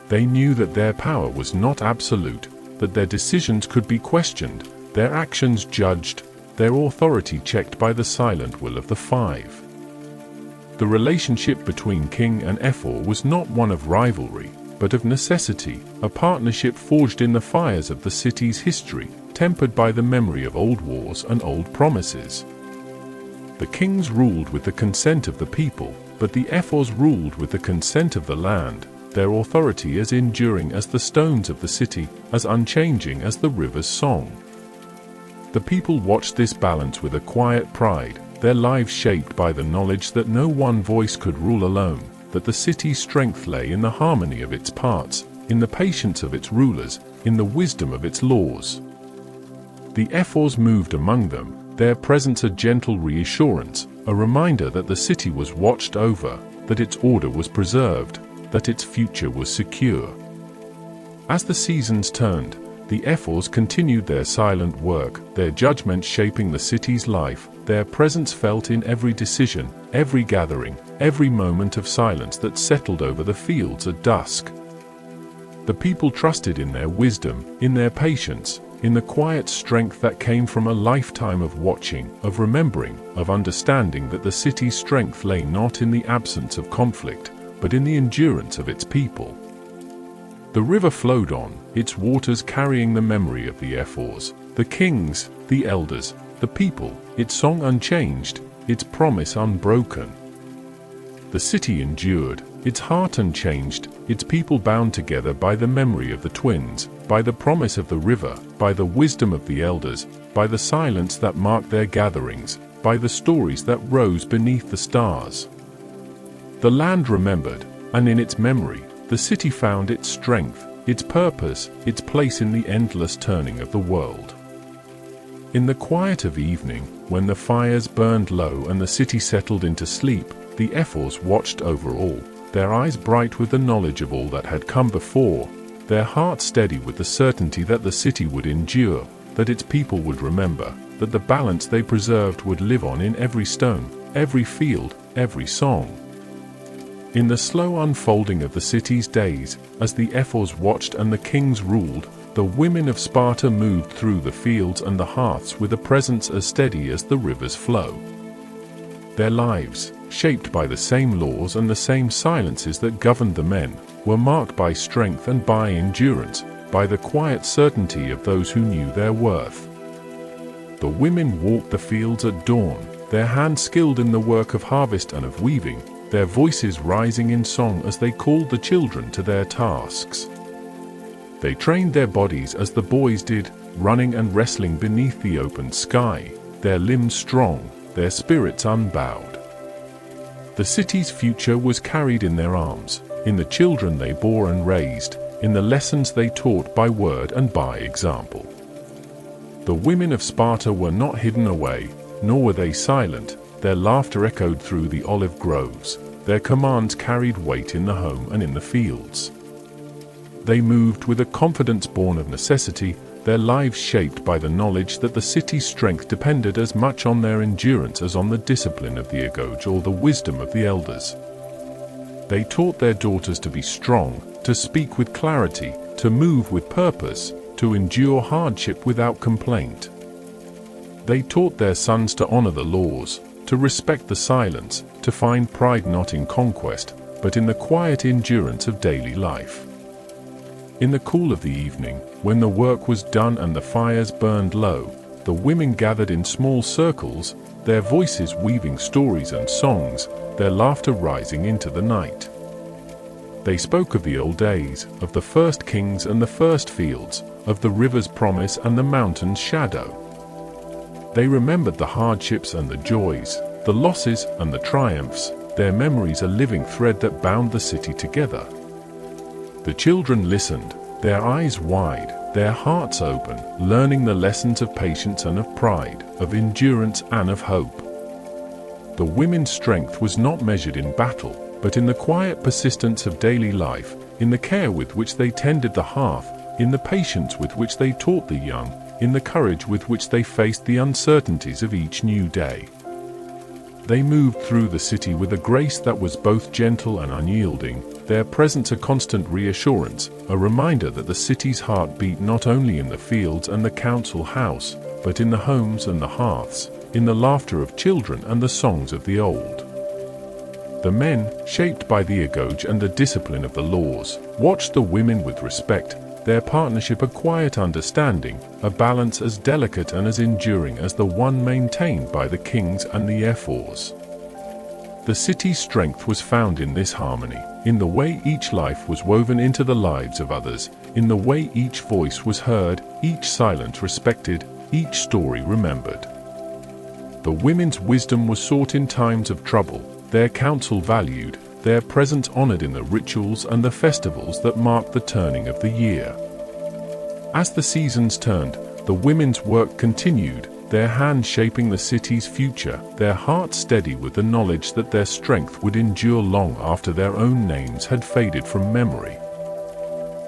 They knew that their power was not absolute, that their decisions could be questioned, their actions judged, their authority checked by the silent will of the 5. The relationship between king and ephor was not one of rivalry, but of necessity, a partnership forged in the fires of the city's history, tempered by the memory of old wars and old promises. The kings ruled with the consent of the people, but the ephors ruled with the consent of the land, their authority as enduring as the stones of the city, as unchanging as the river's song. The people watched this balance with a quiet pride, their lives shaped by the knowledge that no one voice could rule alone, that the city's strength lay in the harmony of its parts, in the patience of its rulers, in the wisdom of its laws. The ephors moved among them, their presence a gentle reassurance, a reminder that the city was watched over, that its order was preserved, that its future was secure. As the seasons turned, the ephors continued their silent work, their judgment shaping the city's life, their presence felt in every decision, every gathering, every moment of silence that settled over the fields at dusk. The people trusted in their wisdom, in their patience, in the quiet strength that came from a lifetime of watching, of remembering, of understanding that the city's strength lay not in the absence of conflict, but in the endurance of its people. The river flowed on, its waters carrying the memory of the ephors, the kings, the elders, the people, its song unchanged, its promise unbroken. The city endured, its heart unchanged, its people bound together by the memory of the twins, by the promise of the river, by the wisdom of the elders, by the silence that marked their gatherings, by the stories that rose beneath the stars. The land remembered, and in its memory, the city found its strength, its purpose, its place in the endless turning of the world. In the quiet of evening, when the fires burned low and the city settled into sleep, the ephors watched over all, their eyes bright with the knowledge of all that had come before, their hearts steady with the certainty that the city would endure, that its people would remember, that the balance they preserved would live on in every stone, every field, every song. In the slow unfolding of the city's days, as the ephors watched and the kings ruled, the women of Sparta moved through the fields and the hearths with a presence as steady as the river's flow. Their lives, shaped by the same laws and the same silences that governed the men, were marked by strength and by endurance, by the quiet certainty of those who knew their worth. The women walked the fields at dawn, their hands skilled in the work of harvest and of weaving, their voices rising in song as they called the children to their tasks. They trained their bodies as the boys did, running and wrestling beneath the open sky, their limbs strong, their spirits unbowed. The city's future was carried in their arms, in the children they bore and raised, in the lessons they taught by word and by example. The women of Sparta were not hidden away, nor were they silent. Their laughter echoed through the olive groves, their commands carried weight in the home and in the fields. They moved with a confidence born of necessity, their lives shaped by the knowledge that the city's strength depended as much on their endurance as on the discipline of the Agoge or the wisdom of the elders. They taught their daughters to be strong, to speak with clarity, to move with purpose, to endure hardship without complaint. They taught their sons to honor the laws, to respect the silence, to find pride not in conquest, but in the quiet endurance of daily life. In the cool of the evening, when the work was done and the fires burned low, the women gathered in small circles, their voices weaving stories and songs, their laughter rising into the night. They spoke of the old days, of the first kings and the first fields, of the river's promise and the mountain's shadow. They remembered the hardships and the joys, the losses and the triumphs, their memories a living thread that bound the city together. The children listened, their eyes wide, their hearts open, learning the lessons of patience and of pride, of endurance and of hope. The women's strength was not measured in battle, but in the quiet persistence of daily life, in the care with which they tended the hearth, in the patience with which they taught the young, in the courage with which they faced the uncertainties of each new day. They moved through the city with a grace that was both gentle and unyielding, their presence a constant reassurance, a reminder that the city's heart beat not only in the fields and the council house, but in the homes and the hearths, in the laughter of children and the songs of the old. The men, shaped by the Agoge and the discipline of the laws, watched the women with respect, their partnership a quiet understanding, a balance as delicate and as enduring as the one maintained by the kings and the ephors. The city's strength was found in this harmony, in the way each life was woven into the lives of others, in the way each voice was heard, each silence respected, each story remembered. The women's wisdom was sought in times of trouble, their counsel valued, their presence honored in the rituals and the festivals that marked the turning of the year. As the seasons turned, the women's work continued, their hands shaping the city's future, their hearts steady with the knowledge that their strength would endure long after their own names had faded from memory.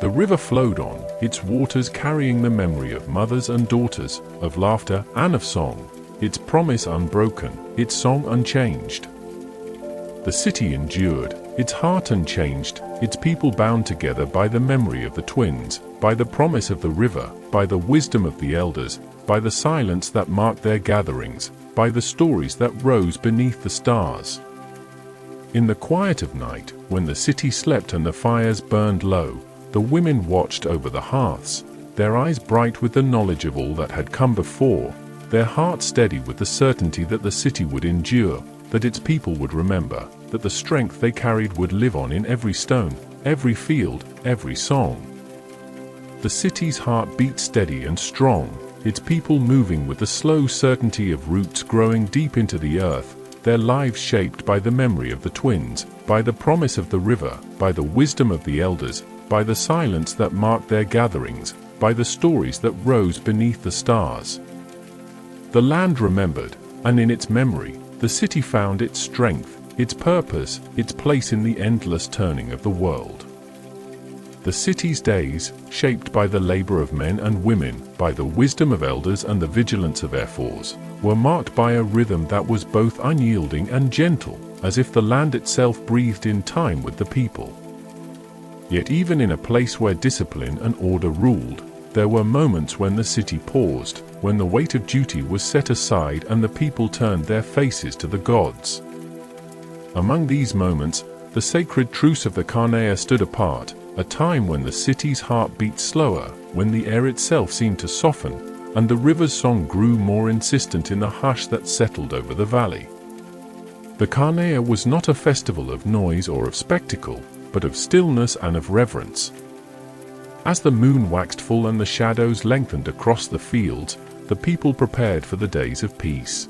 The river flowed on, its waters carrying the memory of mothers and daughters, of laughter and of song, its promise unbroken, its song unchanged. The city endured, its heart unchanged, its people bound together by the memory of the twins, by the promise of the river, by the wisdom of the elders, by the silence that marked their gatherings, by the stories that rose beneath the stars. In the quiet of night, when the city slept and the fires burned low, The women watched over the hearths, their eyes bright with the knowledge of all that had come before, their hearts steady with the certainty that the city would endure, that its people would remember, that the strength they carried would live on in every stone, every field, every song. The city's heart beat steady and strong, its people moving with the slow certainty of roots growing deep into the earth, their lives shaped by the memory of the twins, by the promise of the river, by the wisdom of the elders, by the silence that marked their gatherings, by the stories that rose beneath the stars. The land remembered, and in its memory, the city found its strength, its purpose, its place in the endless turning of the world. The city's days, shaped by the labor of men and women, by the wisdom of elders and the vigilance of ephors, were marked by a rhythm that was both unyielding and gentle, as if the land itself breathed in time with the people. Yet even in a place where discipline and order ruled, there were moments when the city paused, when the weight of duty was set aside and the people turned their faces to the gods. Among these moments, the sacred truce of the Carnea stood apart, a time when the city's heart beat slower, when the air itself seemed to soften, and the river's song grew more insistent in the hush that settled over the valley. The Carnea was not a festival of noise or of spectacle, but of stillness and of reverence. As the moon waxed full and the shadows lengthened across the fields, the people prepared for the days of peace.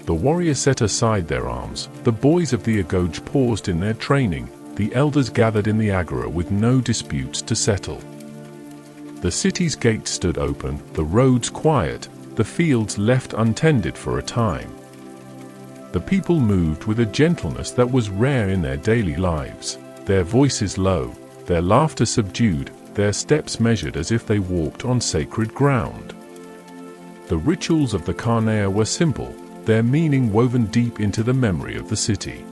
The warriors set aside their arms, the boys of the Agoge paused in their training, the elders gathered in the Agora with no disputes to settle. The city's gates stood open, the roads quiet, the fields left untended for a time. The people moved with a gentleness that was rare in their daily lives, their voices low, their laughter subdued, their steps measured as if they walked on sacred ground. The rituals of the Carnea were simple, their meaning woven deep into the memory of the city.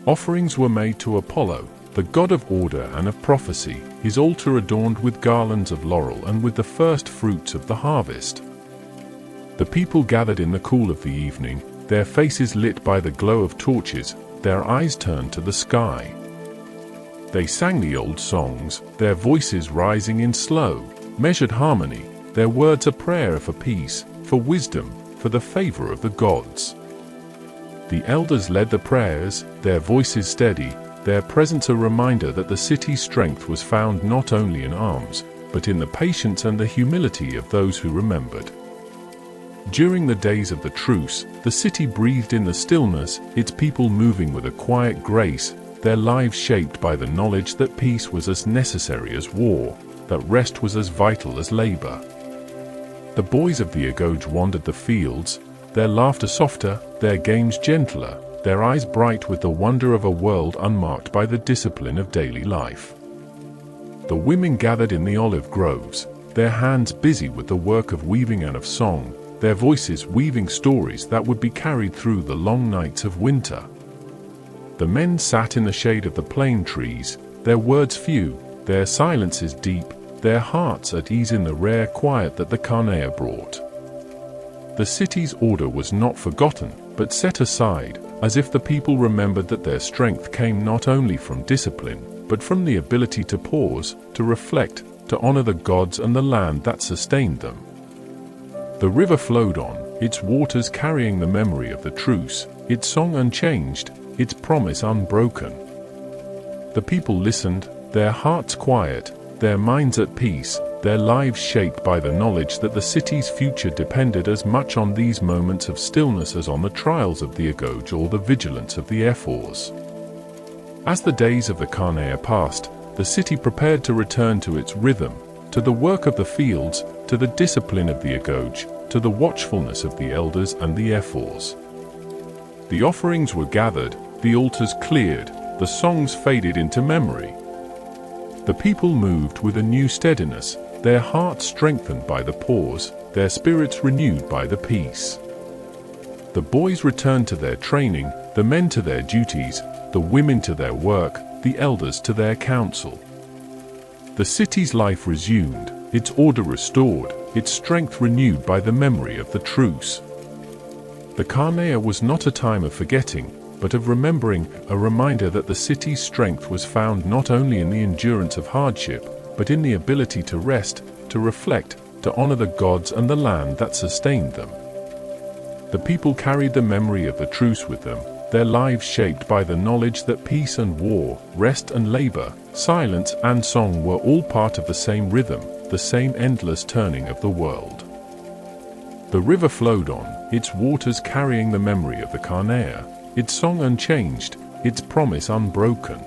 Offerings were made to Apollo, the god of order and of prophecy, his altar adorned with garlands of laurel and with the first fruits of the harvest. The people gathered in the cool of the evening, their faces lit by the glow of torches, their eyes turned to the sky. They sang the old songs, their voices rising in slow, measured harmony, their words a prayer for peace, for wisdom, for the favor of the gods. The elders led the prayers, their voices steady, their presence a reminder that the city's strength was found not only in arms, but in the patience and the humility of those who remembered. During the days of the truce, the city breathed in the stillness, its people moving with a quiet grace, their lives shaped by the knowledge that peace was as necessary as war, that rest was as vital as labor. The boys of the Agoge wandered the fields, their laughter softer, their games gentler, their eyes bright with the wonder of a world unmarked by the discipline of daily life. The women gathered in the olive groves, their hands busy with the work of weaving and of song, their voices weaving stories that would be carried through the long nights of winter. The men sat in the shade of the plane trees, their words few, their silences deep, their hearts at ease in the rare quiet that the Carnea brought. The city's order was not forgotten, but set aside, as if the people remembered that their strength came not only from discipline, but from the ability to pause, to reflect, to honor the gods and the land that sustained them. The river flowed on, its waters carrying the memory of the truce, its song unchanged, its promise unbroken. The people listened, their hearts quiet, their minds at peace, their lives shaped by the knowledge that the city's future depended as much on these moments of stillness as on the trials of the Agoge or the vigilance of the ephors. As the days of the Carnea passed, the city prepared to return to its rhythm, to the work of the fields, to the discipline of the Agoge, to the watchfulness of the elders and the ephors. The offerings were gathered, the altars cleared, the songs faded into memory. The people moved with a new steadiness, their hearts strengthened by the pause, their spirits renewed by the peace. The boys returned to their training, the men to their duties, the women to their work, the elders to their counsel. The city's life resumed, its order restored, its strength renewed by the memory of the truce. The Carnea was not a time of forgetting, but of remembering, a reminder that the city's strength was found not only in the endurance of hardship, but in the ability to rest, to reflect, to honor the gods and the land that sustained them. The people carried the memory of the truce with them, their lives shaped by the knowledge that peace and war, rest and labor, silence and song were all part of the same rhythm, the same endless turning of the world. The river flowed on, its waters carrying the memory of the Carnea, its song unchanged, its promise unbroken.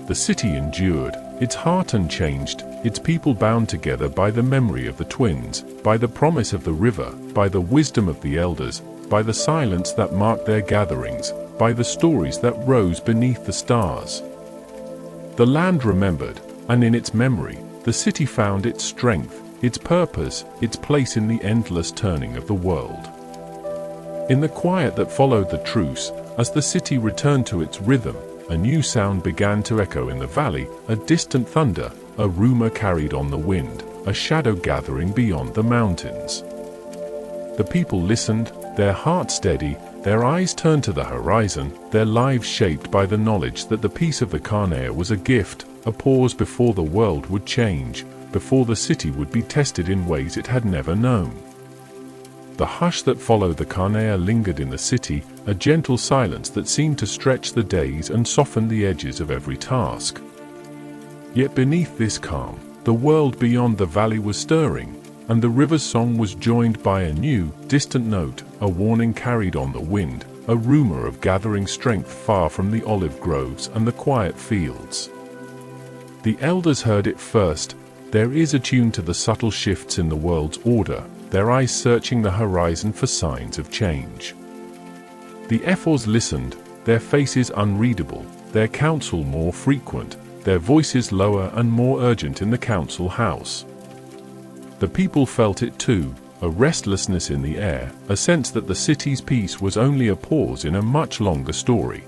The city endured, its heart unchanged, its people bound together by the memory of the twins, by the promise of the river, by the wisdom of the elders, by the silence that marked their gatherings, by the stories that rose beneath the stars. The land remembered, and in its memory, the city found its strength, its purpose, its place in the endless turning of the world. In the quiet that followed the truce, as the city returned to its rhythm, a new sound began to echo in the valley, a distant thunder, a rumor carried on the wind, a shadow gathering beyond the mountains. The people listened, their hearts steady, their eyes turned to the horizon, their lives shaped by the knowledge that the peace of the Carnea was a gift, a pause before the world would change, before the city would be tested in ways it had never known. The hush that followed the Carnea lingered in the city, a gentle silence that seemed to stretch the days and soften the edges of every task. Yet beneath this calm, the world beyond the valley was stirring, and the river's song was joined by a new, distant note, a warning carried on the wind, a rumor of gathering strength far from the olive groves and the quiet fields. The elders heard it first. Their ears attuned to the subtle shifts in the world's order, their eyes searching the horizon for signs of change. The ephors listened, their faces unreadable, their counsel more frequent, their voices lower and more urgent in the council house. The people felt it too, a restlessness in the air, a sense that the city's peace was only a pause in a much longer story.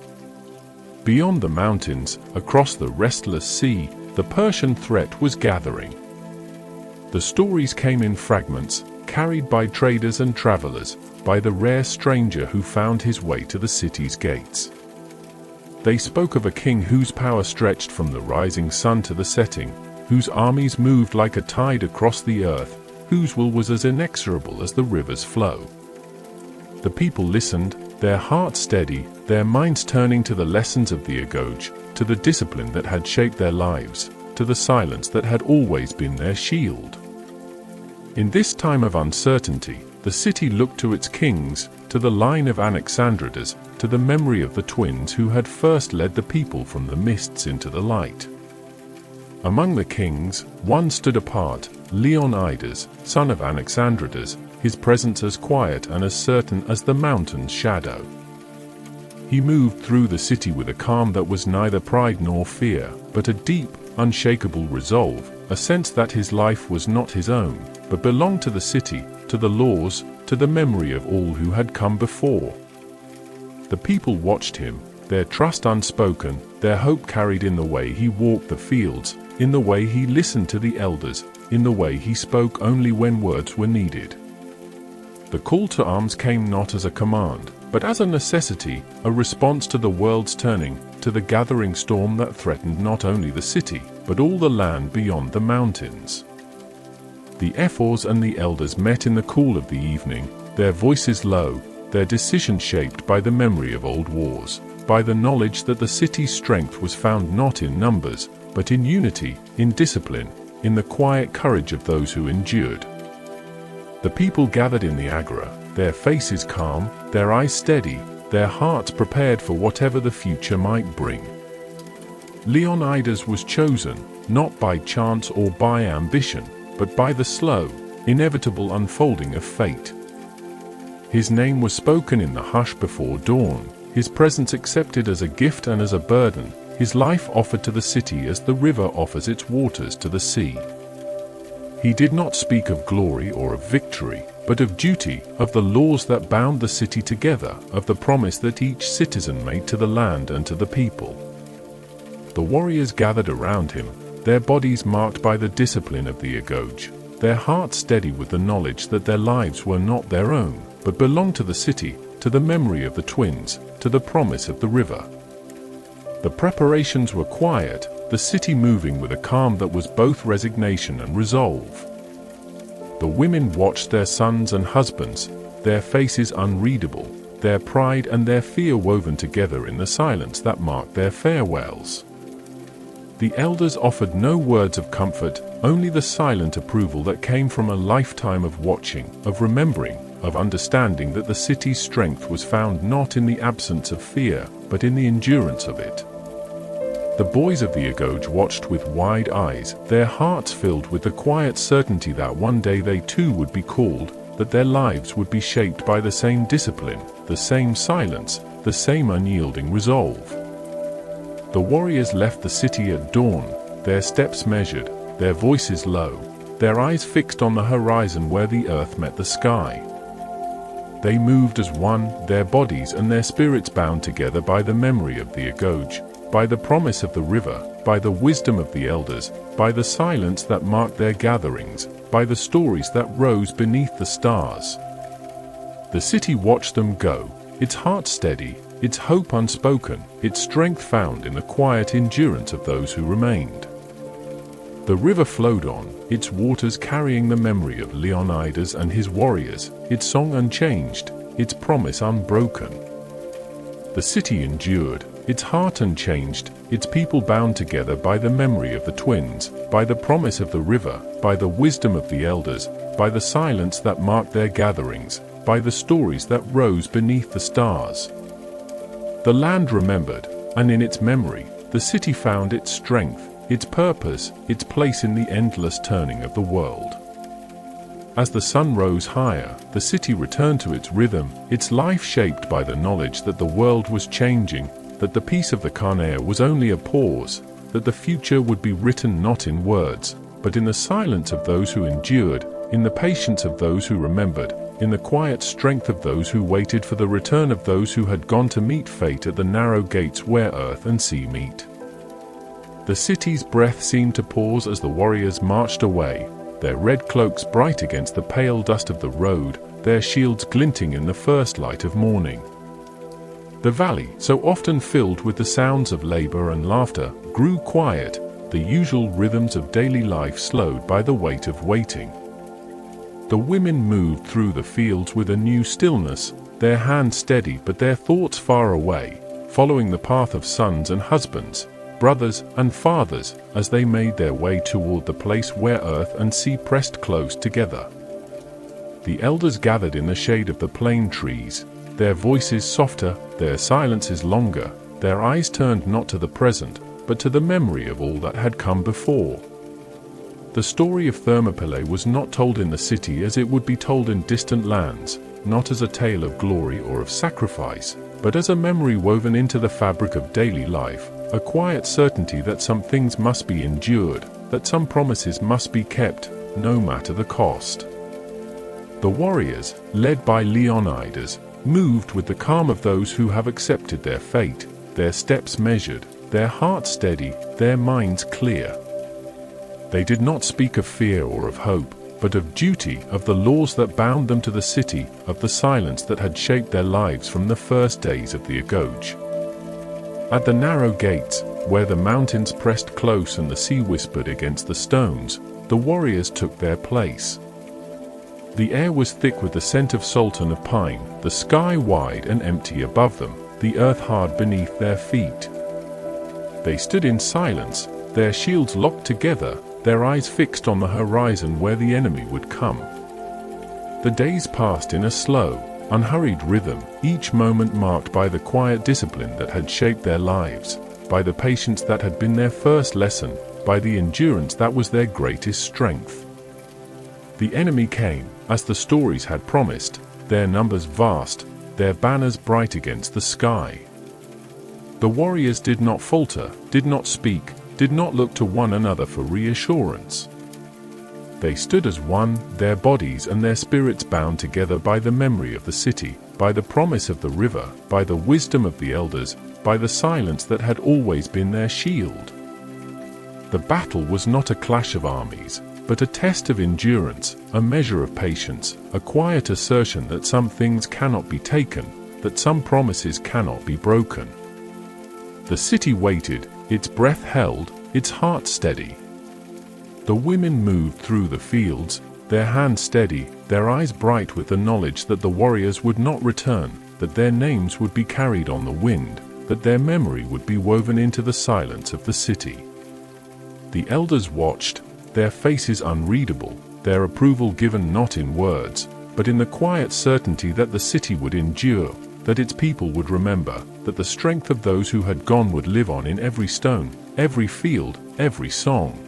Beyond the mountains, across the restless sea, the Persian threat was gathering. The stories came in fragments, carried by traders and travelers, by the rare stranger who found his way to the city's gates. They spoke of a king whose power stretched from the rising sun to the setting, whose armies moved like a tide across the earth, whose will was as inexorable as the river's flow. The people listened, their hearts steady, their minds turning to the lessons of the Agoge, to the discipline that had shaped their lives, to the silence that had always been their shield. In this time of uncertainty, the city looked to its kings, to the line of Anaxandridas, to the memory of the twins who had first led the people from the mists into the light. Among the kings, one stood apart, Leonidas, son of Anaxandridas, his presence as quiet and as certain as the mountain's shadow. He moved through the city with a calm that was neither pride nor fear, but a deep, unshakable resolve, a sense that his life was not his own, but belonged to the city, to the laws, to the memory of all who had come before. The people watched him, their trust unspoken, their hope carried in the way he walked the fields, in the way he listened to the elders, in the way he spoke only when words were needed. The call to arms came not as a command, but as a necessity, a response to the world's turning, to the gathering storm that threatened not only the city, but all the land beyond the mountains. The ephors and the elders met in the cool of the evening, their voices low, their decisions shaped by the memory of old wars, by the knowledge that the city's strength was found not in numbers, but in unity, in discipline, in the quiet courage of those who endured. The people gathered in the agora, their faces calm, their eyes steady, their hearts prepared for whatever the future might bring. Leonidas was chosen, not by chance or by ambition, but by the slow, inevitable unfolding of fate. His name was spoken in the hush before dawn, his presence accepted as a gift and as a burden, his life offered to the city as the river offers its waters to the sea. He did not speak of glory or of victory, but of duty, of the laws that bound the city together, of the promise that each citizen made to the land and to the people. The warriors gathered around him, their bodies marked by the discipline of the Agoge, their hearts steady with the knowledge that their lives were not their own, but belonged to the city, to the memory of the twins, to the promise of the river. The preparations were quiet, the city moving with a calm that was both resignation and resolve. The women watched their sons and husbands, their faces unreadable, their pride and their fear woven together in the silence that marked their farewells. The elders offered no words of comfort, only the silent approval that came from a lifetime of watching, of remembering, of understanding that the city's strength was found not in the absence of fear, but in the endurance of it. The boys of the Agoge watched with wide eyes, their hearts filled with the quiet certainty that one day they too would be called, that their lives would be shaped by the same discipline, the same silence, the same unyielding resolve. The warriors left the city at dawn, their steps measured, their voices low, their eyes fixed on the horizon where the earth met the sky. They moved as one, their bodies and their spirits bound together by the memory of the Agoge, by the promise of the river, by the wisdom of the elders, by the silence that marked their gatherings, by the stories that rose beneath the stars. The city watched them go, its heart steady, its hope unspoken, its strength found in the quiet endurance of those who remained. The river flowed on, its waters carrying the memory of Leonidas and his warriors, its song unchanged, its promise unbroken. The city endured, its heart unchanged, its people bound together by the memory of the twins, by the promise of the river, by the wisdom of the elders, by the silence that marked their gatherings, by the stories that rose beneath the stars. The land remembered, and in its memory, the city found its strength, its purpose, its place in the endless turning of the world. As the sun rose higher, the city returned to its rhythm, its life shaped by the knowledge that the world was changing, that the peace of the Carnaia was only a pause, that the future would be written not in words, but in the silence of those who endured, in the patience of those who remembered, in the quiet strength of those who waited for the return of those who had gone to meet fate at the narrow gates where earth and sea meet. The city's breath seemed to pause as the warriors marched away, their red cloaks bright against the pale dust of the road, their shields glinting in the first light of morning. The valley, so often filled with the sounds of labor and laughter, grew quiet, the usual rhythms of daily life slowed by the weight of waiting. The women moved through the fields with a new stillness, their hands steady but their thoughts far away, following the path of sons and husbands, brothers and fathers, as they made their way toward the place where earth and sea pressed close together. The elders gathered in the shade of the plane trees, their voices softer, their silences longer, their eyes turned not to the present, but to the memory of all that had come before. The story of Thermopylae was not told in the city as it would be told in distant lands, not as a tale of glory or of sacrifice, but as a memory woven into the fabric of daily life, a quiet certainty that some things must be endured, that some promises must be kept, no matter the cost. The warriors, led by Leonidas, moved with the calm of those who have accepted their fate, their steps measured, their hearts steady, their minds clear. They did not speak of fear or of hope, but of duty, of the laws that bound them to the city, of the silence that had shaped their lives from the first days of the Agoge. At the narrow gates, where the mountains pressed close and the sea whispered against the stones, the warriors took their place. The air was thick with the scent of salt and of pine, the sky wide and empty above them, the earth hard beneath their feet. They stood in silence, their shields locked together, their eyes fixed on the horizon where the enemy would come. The days passed in a slow, unhurried rhythm, each moment marked by the quiet discipline that had shaped their lives, by the patience that had been their first lesson, by the endurance that was their greatest strength. The enemy came, as the stories had promised, their numbers vast, their banners bright against the sky. The warriors did not falter, did not speak, did not look to one another for reassurance. They stood as one, their bodies and their spirits bound together by the memory of the city, by the promise of the river, by the wisdom of the elders, by the silence that had always been their shield. The battle was not a clash of armies, but a test of endurance, a measure of patience, a quiet assertion that some things cannot be taken, that some promises cannot be broken. The city waited, its breath held, its heart steady. The women moved through the fields, their hands steady, their eyes bright with the knowledge that the warriors would not return, that their names would be carried on the wind, that their memory would be woven into the silence of the city. The elders watched, their faces unreadable, their approval given not in words, but in the quiet certainty that the city would endure, that its people would remember, that the strength of those who had gone would live on in every stone, every field, every song.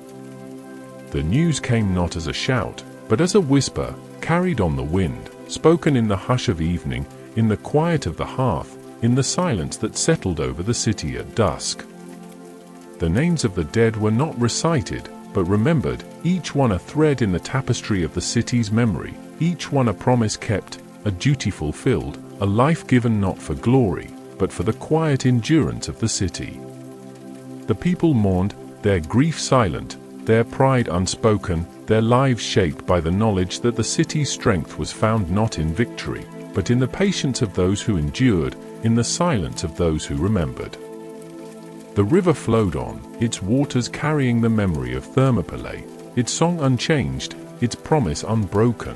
The news came not as a shout, but as a whisper, carried on the wind, spoken in the hush of evening, in the quiet of the hearth, in the silence that settled over the city at dusk. The names of the dead were not recited, but remembered, each one a thread in the tapestry of the city's memory, each one a promise kept, a duty fulfilled, a life given not for glory, but for the quiet endurance of the city. The people mourned, their grief silent, their pride unspoken, their lives shaped by the knowledge that the city's strength was found not in victory, but in the patience of those who endured, in the silence of those who remembered. The river flowed on, its waters carrying the memory of Thermopylae, its song unchanged, its promise unbroken.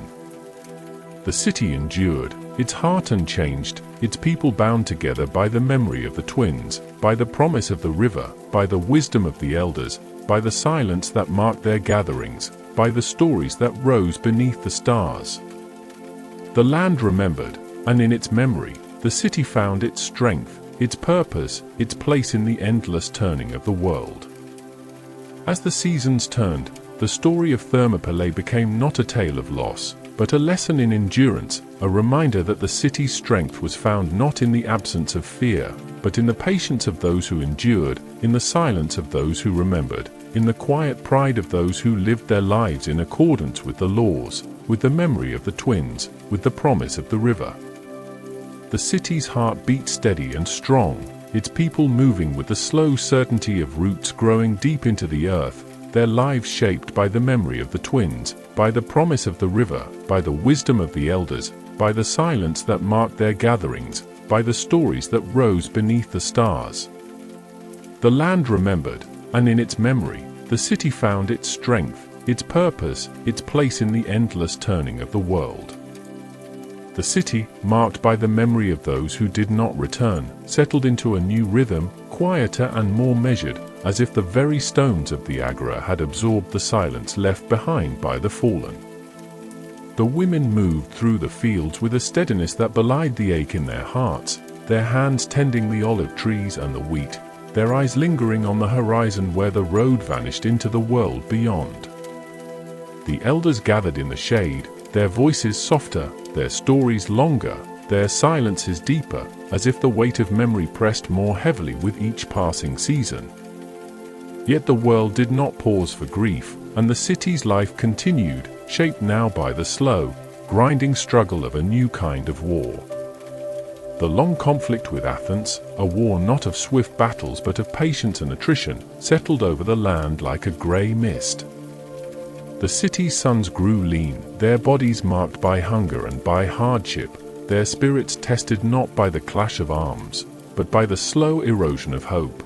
The city endured, its heart unchanged, its people bound together by the memory of the twins, by the promise of the river, by the wisdom of the elders, by the silence that marked their gatherings, by the stories that rose beneath the stars. The land remembered, and in its memory, the city found its strength, its purpose, its place in the endless turning of the world. As the seasons turned, the story of Thermopylae became not a tale of loss, but a lesson in endurance, a reminder that the city's strength was found not in the absence of fear, but in the patience of those who endured, in the silence of those who remembered, in the quiet pride of those who lived their lives in accordance with the laws, with the memory of the twins, with the promise of the river. The city's heart beat steady and strong, its people moving with the slow certainty of roots growing deep into the earth, their lives shaped by the memory of the twins, by the promise of the river, by the wisdom of the elders, by the silence that marked their gatherings, by the stories that rose beneath the stars. The land remembered, and in its memory, the city found its strength, its purpose, its place in the endless turning of the world. The city, marked by the memory of those who did not return, settled into a new rhythm, quieter and more measured, as if the very stones of the Agora had absorbed the silence left behind by the fallen. The women moved through the fields with a steadiness that belied the ache in their hearts, their hands tending the olive trees and the wheat, their eyes lingering on the horizon where the road vanished into the world beyond. The elders gathered in the shade, their voices softer, their stories longer, their silences deeper, as if the weight of memory pressed more heavily with each passing season. Yet the world did not pause for grief, and the city's life continued, shaped now by the slow, grinding struggle of a new kind of war. The long conflict with Athens, a war not of swift battles but of patience and attrition, settled over the land like a grey mist. The city's sons grew lean, their bodies marked by hunger and by hardship, their spirits tested not by the clash of arms, but by the slow erosion of hope.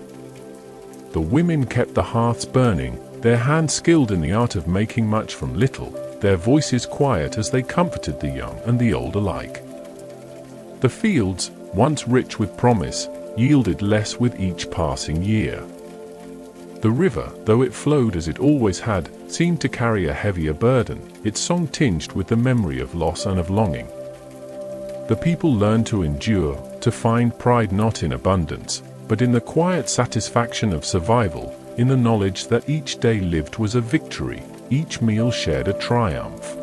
The women kept the hearths burning, their hands skilled in the art of making much from little, their voices quiet as they comforted the young and the old alike. The fields, once rich with promise, yielded less with each passing year. The river, though it flowed as it always had, seemed to carry a heavier burden, its song tinged with the memory of loss and of longing. The people learned to endure, to find pride not in abundance, but in the quiet satisfaction of survival, in the knowledge that each day lived was a victory, each meal shared a triumph.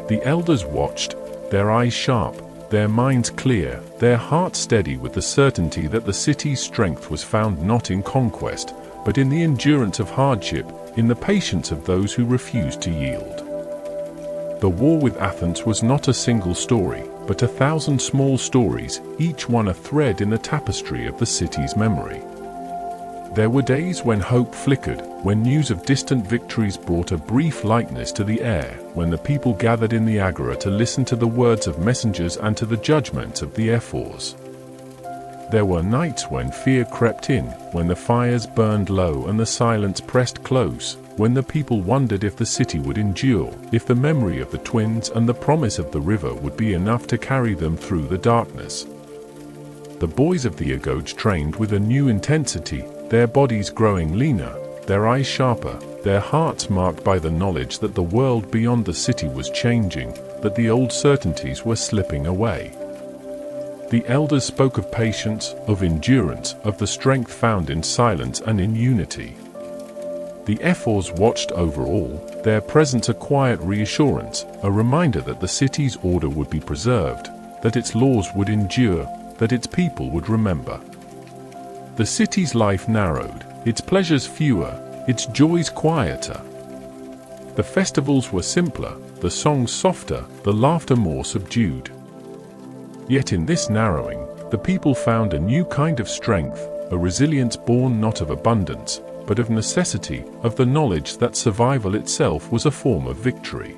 The elders watched, their eyes sharp, their minds clear, their hearts steady with the certainty that the city's strength was found not in conquest, but in the endurance of hardship, in the patience of those who refused to yield. The war with Athens was not a single story, but 1,000 small stories, each one a thread in the tapestry of the city's memory. There were days when hope flickered, when news of distant victories brought a brief lightness to the air, when the people gathered in the Agora to listen to the words of messengers and to the judgments of the ephors. There were nights when fear crept in, when the fires burned low and the silence pressed close, when the people wondered if the city would endure, if the memory of the twins and the promise of the river would be enough to carry them through the darkness. The boys of the Agoge trained with a new intensity, their bodies growing leaner, their eyes sharper, their hearts marked by the knowledge that the world beyond the city was changing, that the old certainties were slipping away. The elders spoke of patience, of endurance, of the strength found in silence and in unity. The ephors watched over all, their presence a quiet reassurance, a reminder that the city's order would be preserved, that its laws would endure, that its people would remember. The city's life narrowed, its pleasures fewer, its joys quieter. The festivals were simpler, the songs softer, the laughter more subdued. Yet in this narrowing, the people found a new kind of strength, a resilience born not of abundance, but of necessity, of the knowledge that survival itself was a form of victory.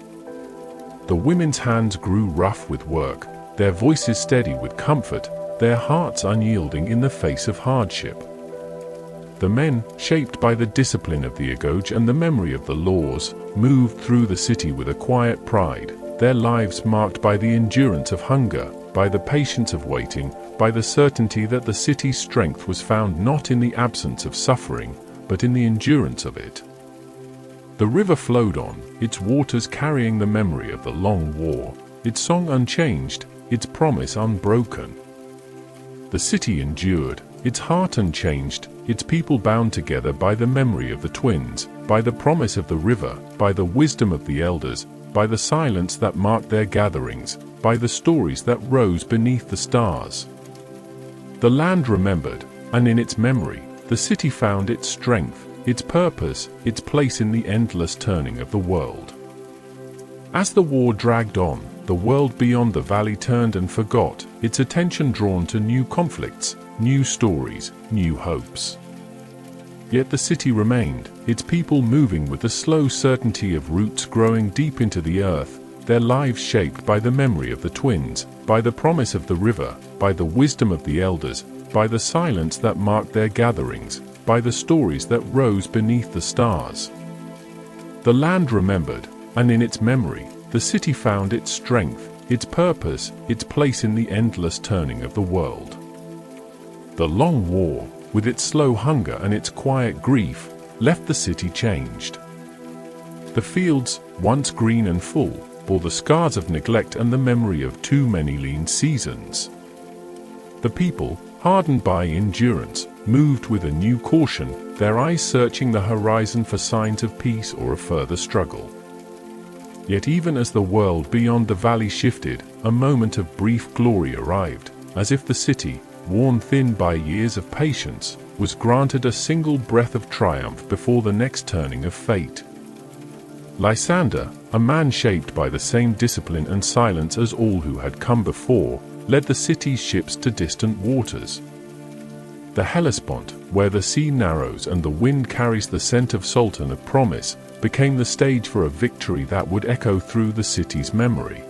The women's hands grew rough with work, their voices steady with comfort, their hearts unyielding in the face of hardship. The men, shaped by the discipline of the Agoge and the memory of the laws, moved through the city with a quiet pride, their lives marked by the endurance of hunger, by the patience of waiting, by the certainty that the city's strength was found not in the absence of suffering, but in the endurance of it. The river flowed on, its waters carrying the memory of the long war, its song unchanged, its promise unbroken. The city endured, its heart unchanged, its people bound together by the memory of the twins, by the promise of the river, by the wisdom of the elders, by the silence that marked their gatherings, by the stories that rose beneath the stars. The land remembered, and in its memory, the city found its strength, its purpose, its place in the endless turning of the world. As the war dragged on, the world beyond the valley turned and forgot, its attention drawn to new conflicts, new stories, new hopes. Yet the city remained, its people moving with the slow certainty of roots growing deep into the earth, their lives shaped by the memory of the twins, by the promise of the river, by the wisdom of the elders, by the silence that marked their gatherings, by the stories that rose beneath the stars. The land remembered, and in its memory, the city found its strength, its purpose, its place in the endless turning of the world. The long war, with its slow hunger and its quiet grief, left the city changed. The fields, once green and full, bore the scars of neglect and the memory of too many lean seasons. The people, hardened by endurance, moved with a new caution, their eyes searching the horizon for signs of peace or a further struggle. Yet even as the world beyond the valley shifted, a moment of brief glory arrived, as if the city, worn thin by years of patience, was granted a single breath of triumph before the next turning of fate. Lysander, a man shaped by the same discipline and silence as all who had come before, led the city's ships to distant waters. The Hellespont, where the sea narrows and the wind carries the scent of salt and of promise, became the stage for a victory that would echo through the city's memory.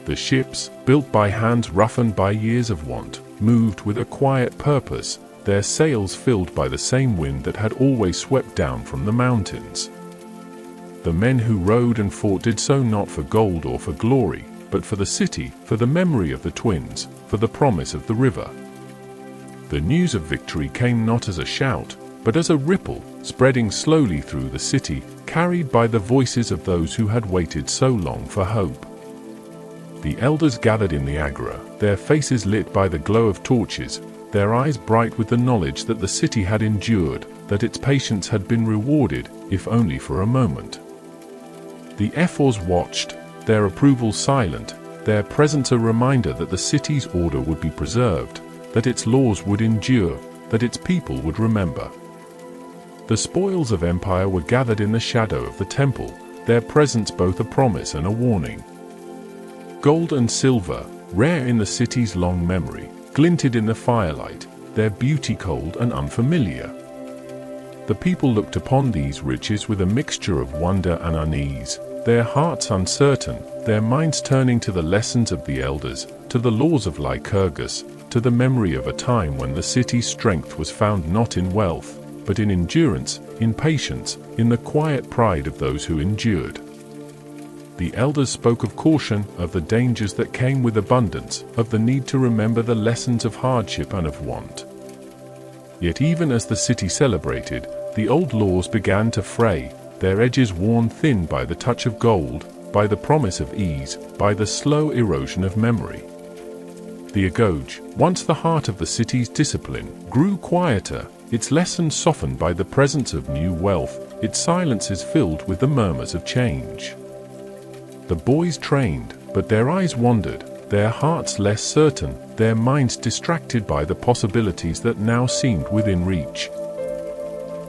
The ships, built by hands roughened by years of want, moved with a quiet purpose, their sails filled by the same wind that had always swept down from the mountains. The men who rowed and fought did so not for gold or for glory, but for the city, for the memory of the twins, for the promise of the river. The news of victory came not as a shout, but as a ripple, spreading slowly through the city, carried by the voices of those who had waited so long for hope. The elders gathered in the Agora, their faces lit by the glow of torches, their eyes bright with the knowledge that the city had endured, that its patience had been rewarded, if only for a moment. The ephors watched, their approval silent, their presence a reminder that the city's order would be preserved, that its laws would endure, that its people would remember. The spoils of empire were gathered in the shadow of the temple, their presence both a promise and a warning. Gold and silver, rare in the city's long memory, glinted in the firelight, their beauty cold and unfamiliar. The people looked upon these riches with a mixture of wonder and unease, their hearts uncertain, their minds turning to the lessons of the elders, to the laws of Lycurgus, to the memory of a time when the city's strength was found not in wealth, but in endurance, in patience, in the quiet pride of those who endured. The elders spoke of caution, of the dangers that came with abundance, of the need to remember the lessons of hardship and of want. Yet even as the city celebrated, the old laws began to fray, their edges worn thin by the touch of gold, by the promise of ease, by the slow erosion of memory. The Agoge, once the heart of the city's discipline, grew quieter, its lessons softened by the presence of new wealth, its silences filled with the murmurs of change. The boys trained, but their eyes wandered, their hearts less certain, their minds distracted by the possibilities that now seemed within reach.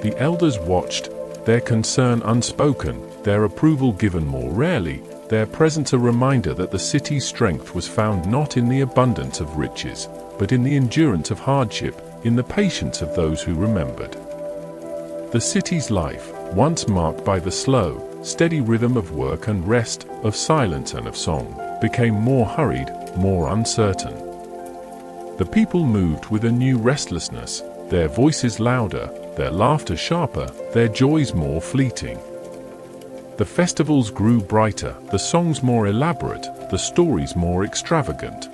The elders watched, their concern unspoken, their approval given more rarely, their presence a reminder that the city's strength was found not in the abundance of riches, but in the endurance of hardship, in the patience of those who remembered. The city's life, once marked by the slow, steady rhythm of work and rest, of silence and of song, became more hurried, more uncertain. The people moved with a new restlessness, their voices louder, their laughter sharper, their joys more fleeting. The festivals grew brighter, the songs more elaborate, the stories more extravagant.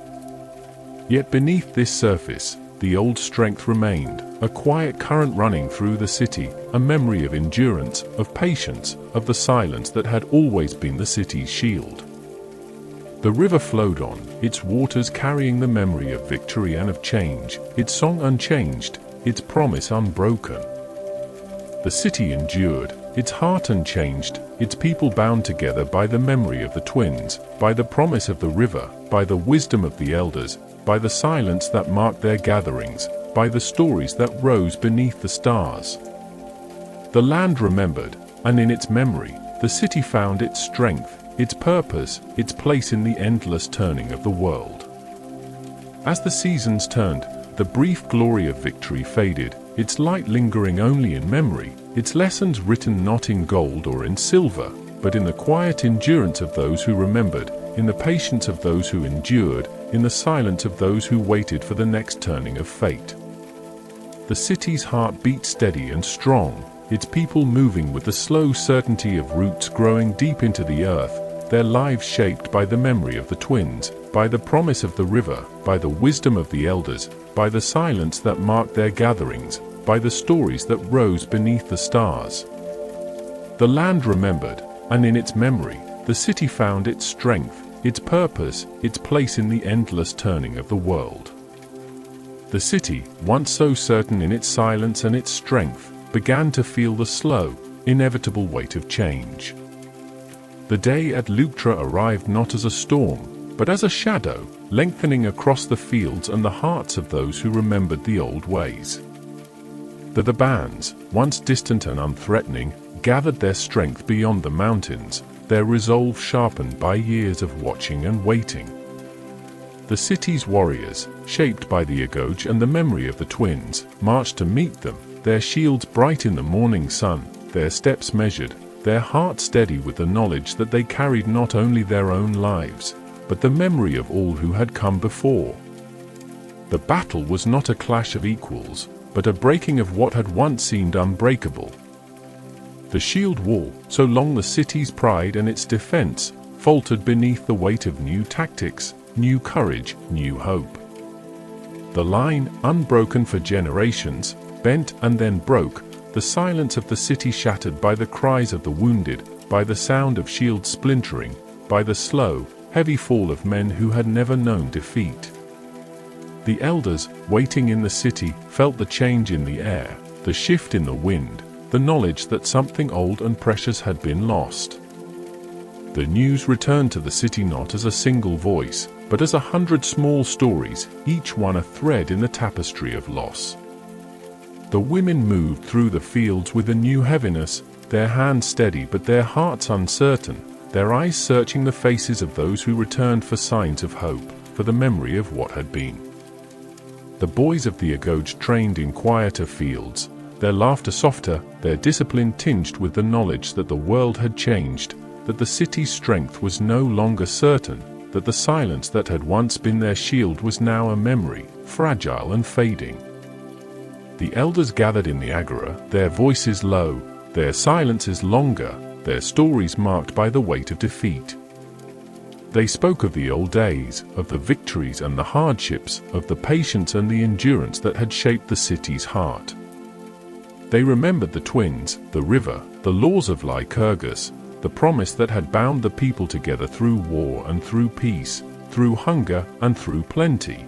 Yet beneath this surface, the old strength remained, a quiet current running through the city, a memory of endurance, of patience, of the silence that had always been the city's shield. The river flowed on, its waters carrying the memory of victory and of change, its song unchanged, its promise unbroken. The city endured, its heart unchanged, its people bound together by the memory of the twins, by the promise of the river, by the wisdom of the elders, by the silence that marked their gatherings, by the stories that rose beneath the stars. The land remembered, and in its memory, the city found its strength, its purpose, its place in the endless turning of the world. As the seasons turned, the brief glory of victory faded, its light lingering only in memory, its lessons written not in gold or in silver, but in the quiet endurance of those who remembered, in the patience of those who endured, in the silence of those who waited for the next turning of fate. The city's heart beat steady and strong, its people moving with the slow certainty of roots growing deep into the earth, their lives shaped by the memory of the twins, by the promise of the river, by the wisdom of the elders, by the silence that marked their gatherings, by the stories that rose beneath the stars. The land remembered, and in its memory, the city found its strength, its purpose, its place in the endless turning of the world. The city, once so certain in its silence and its strength, began to feel the slow, inevitable weight of change. The day at Leuctra arrived not as a storm, but as a shadow, lengthening across the fields and the hearts of those who remembered the old ways. The bands, once distant and unthreatening, gathered their strength beyond the mountains, their resolve sharpened by years of watching and waiting. The city's warriors, shaped by the Agoge and the memory of the twins, marched to meet them, their shields bright in the morning sun, their steps measured, their hearts steady with the knowledge that they carried not only their own lives, but the memory of all who had come before. The battle was not a clash of equals, but a breaking of what had once seemed unbreakable. The shield wall, so long the city's pride and its defense, faltered beneath the weight of new tactics, new courage, new hope. The line, unbroken for generations, bent and then broke, the silence of the city shattered by the cries of the wounded, by the sound of shields splintering, by the slow, heavy fall of men who had never known defeat. The elders, waiting in the city, felt the change in the air, the shift in the wind, the knowledge that something old and precious had been lost. The news returned to the city not as a single voice, but as 100 small stories, each one a thread in the tapestry of loss. The women moved through the fields with a new heaviness, their hands steady but their hearts uncertain, their eyes searching the faces of those who returned for signs of hope, for the memory of what had been. The boys of the Agoge trained in quieter fields, their laughter softer, their discipline tinged with the knowledge that the world had changed, that the city's strength was no longer certain, that the silence that had once been their shield was now a memory, fragile and fading. The elders gathered in the agora, their voices low, their silences longer, their stories marked by the weight of defeat. They spoke of the old days, of the victories and the hardships, of the patience and the endurance that had shaped the city's heart. They remembered the twins, the river, the laws of Lycurgus, the promise that had bound the people together through war and through peace, through hunger and through plenty.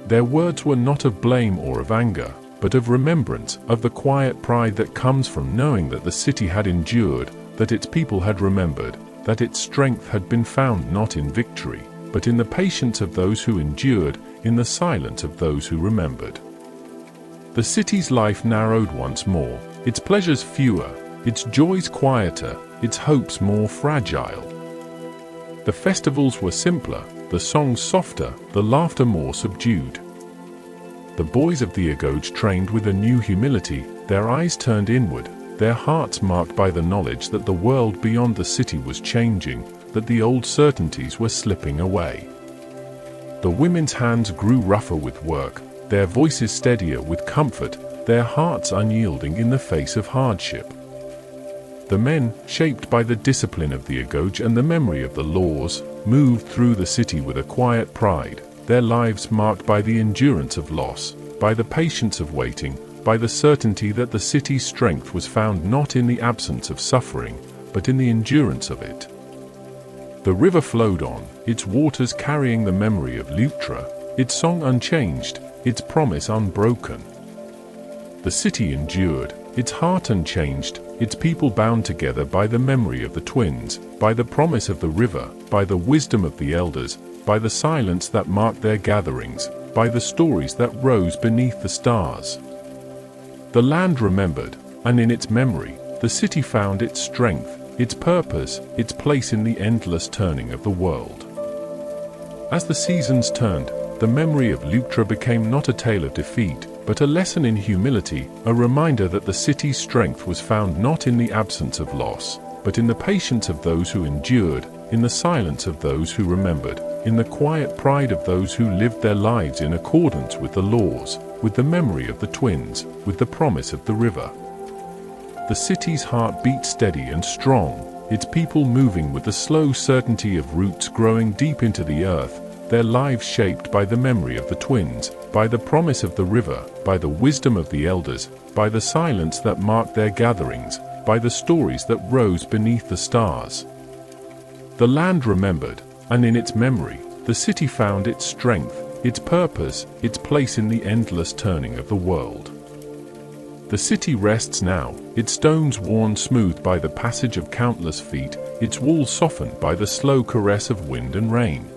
Their words were not of blame or of anger, but of remembrance, of the quiet pride that comes from knowing that the city had endured, that its people had remembered, that its strength had been found not in victory, but in the patience of those who endured, in the silence of those who remembered. The city's life narrowed once more, its pleasures fewer, its joys quieter, its hopes more fragile. The festivals were simpler, the songs softer, the laughter more subdued. The boys of the Agoge trained with a new humility, their eyes turned inward, their hearts marked by the knowledge that the world beyond the city was changing, that the old certainties were slipping away. The women's hands grew rougher with work, their voices steadier with comfort, their hearts unyielding in the face of hardship. The men, shaped by the discipline of the Agoge and the memory of the laws, moved through the city with a quiet pride, their lives marked by the endurance of loss, by the patience of waiting, by the certainty that the city's strength was found not in the absence of suffering, but in the endurance of it. The river flowed on, its waters carrying the memory of Leuctra, its song unchanged, its promise unbroken. The city endured, its heart unchanged, its people bound together by the memory of the twins, by the promise of the river, by the wisdom of the elders, by the silence that marked their gatherings, by the stories that rose beneath the stars. The land remembered, and in its memory, the city found its strength, its purpose, its place in the endless turning of the world. As the seasons turned, the memory of Leuctra became not a tale of defeat, but a lesson in humility, a reminder that the city's strength was found not in the absence of loss, but in the patience of those who endured, in the silence of those who remembered, in the quiet pride of those who lived their lives in accordance with the laws, with the memory of the twins, with the promise of the river. The city's heart beat steady and strong, its people moving with the slow certainty of roots growing deep into the earth, their lives shaped by the memory of the twins, by the promise of the river, by the wisdom of the elders, by the silence that marked their gatherings, by the stories that rose beneath the stars. The land remembered, and in its memory, the city found its strength, its purpose, its place in the endless turning of the world. The city rests now, its stones worn smooth by the passage of countless feet, its walls softened by the slow caress of wind and rain.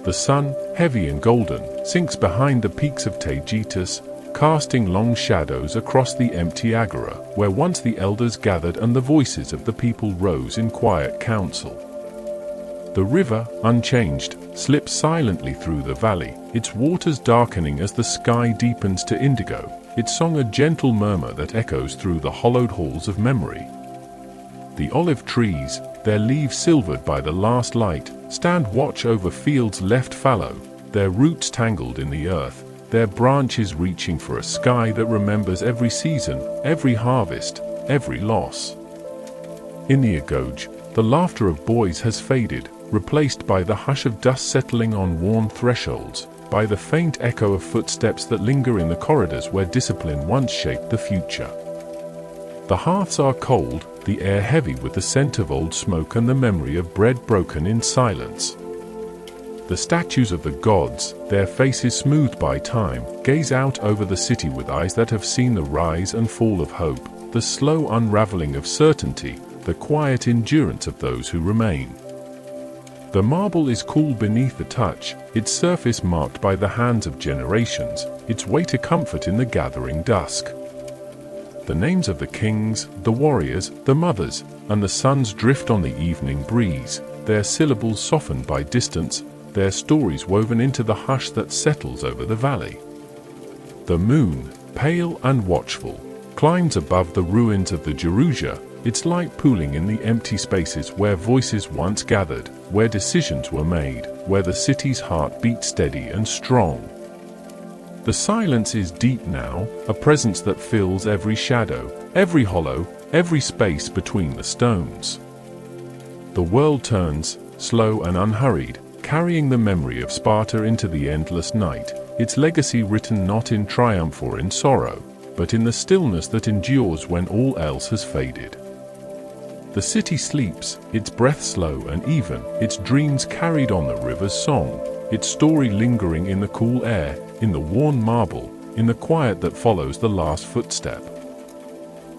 The sun, heavy and golden, sinks behind the peaks of Taygetus, casting long shadows across the empty agora, where once the elders gathered and the voices of the people rose in quiet council. The river, unchanged, slips silently through the valley, its waters darkening as the sky deepens to indigo, its song a gentle murmur that echoes through the hollowed halls of memory. The olive trees, their leaves silvered by the last light, stand watch over fields left fallow, their roots tangled in the earth, their branches reaching for a sky that remembers every season, every harvest, every loss. In the Agoge, the laughter of boys has faded, replaced by the hush of dust settling on worn thresholds, by the faint echo of footsteps that linger in the corridors where discipline once shaped the future. The hearths are cold, the air heavy with the scent of old smoke and the memory of bread broken in silence. The statues of the gods, their faces smoothed by time, gaze out over the city with eyes that have seen the rise and fall of hope, the slow unraveling of certainty, the quiet endurance of those who remain. The marble is cool beneath the touch, its surface marked by the hands of generations, its weight a comfort in the gathering dusk. The names of the kings, the warriors, the mothers, and the sons drift on the evening breeze, their syllables softened by distance, their stories woven into the hush that settles over the valley. The moon, pale and watchful, climbs above the ruins of the Gerousia, its light pooling in the empty spaces where voices once gathered, where decisions were made, where the city's heart beat steady and strong. The silence is deep now, a presence that fills every shadow, every hollow, every space between the stones. The world turns, slow and unhurried, carrying the memory of Sparta into the endless night, its legacy written not in triumph or in sorrow, but in the stillness that endures when all else has faded. The city sleeps, its breath slow and even, its dreams carried on the river's song, its story lingering in the cool air, in the worn marble, in the quiet that follows the last footstep.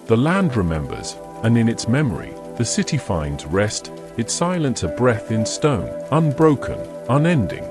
The land remembers, and in its memory, the city finds rest, its silence a breath in stone, unbroken, unending.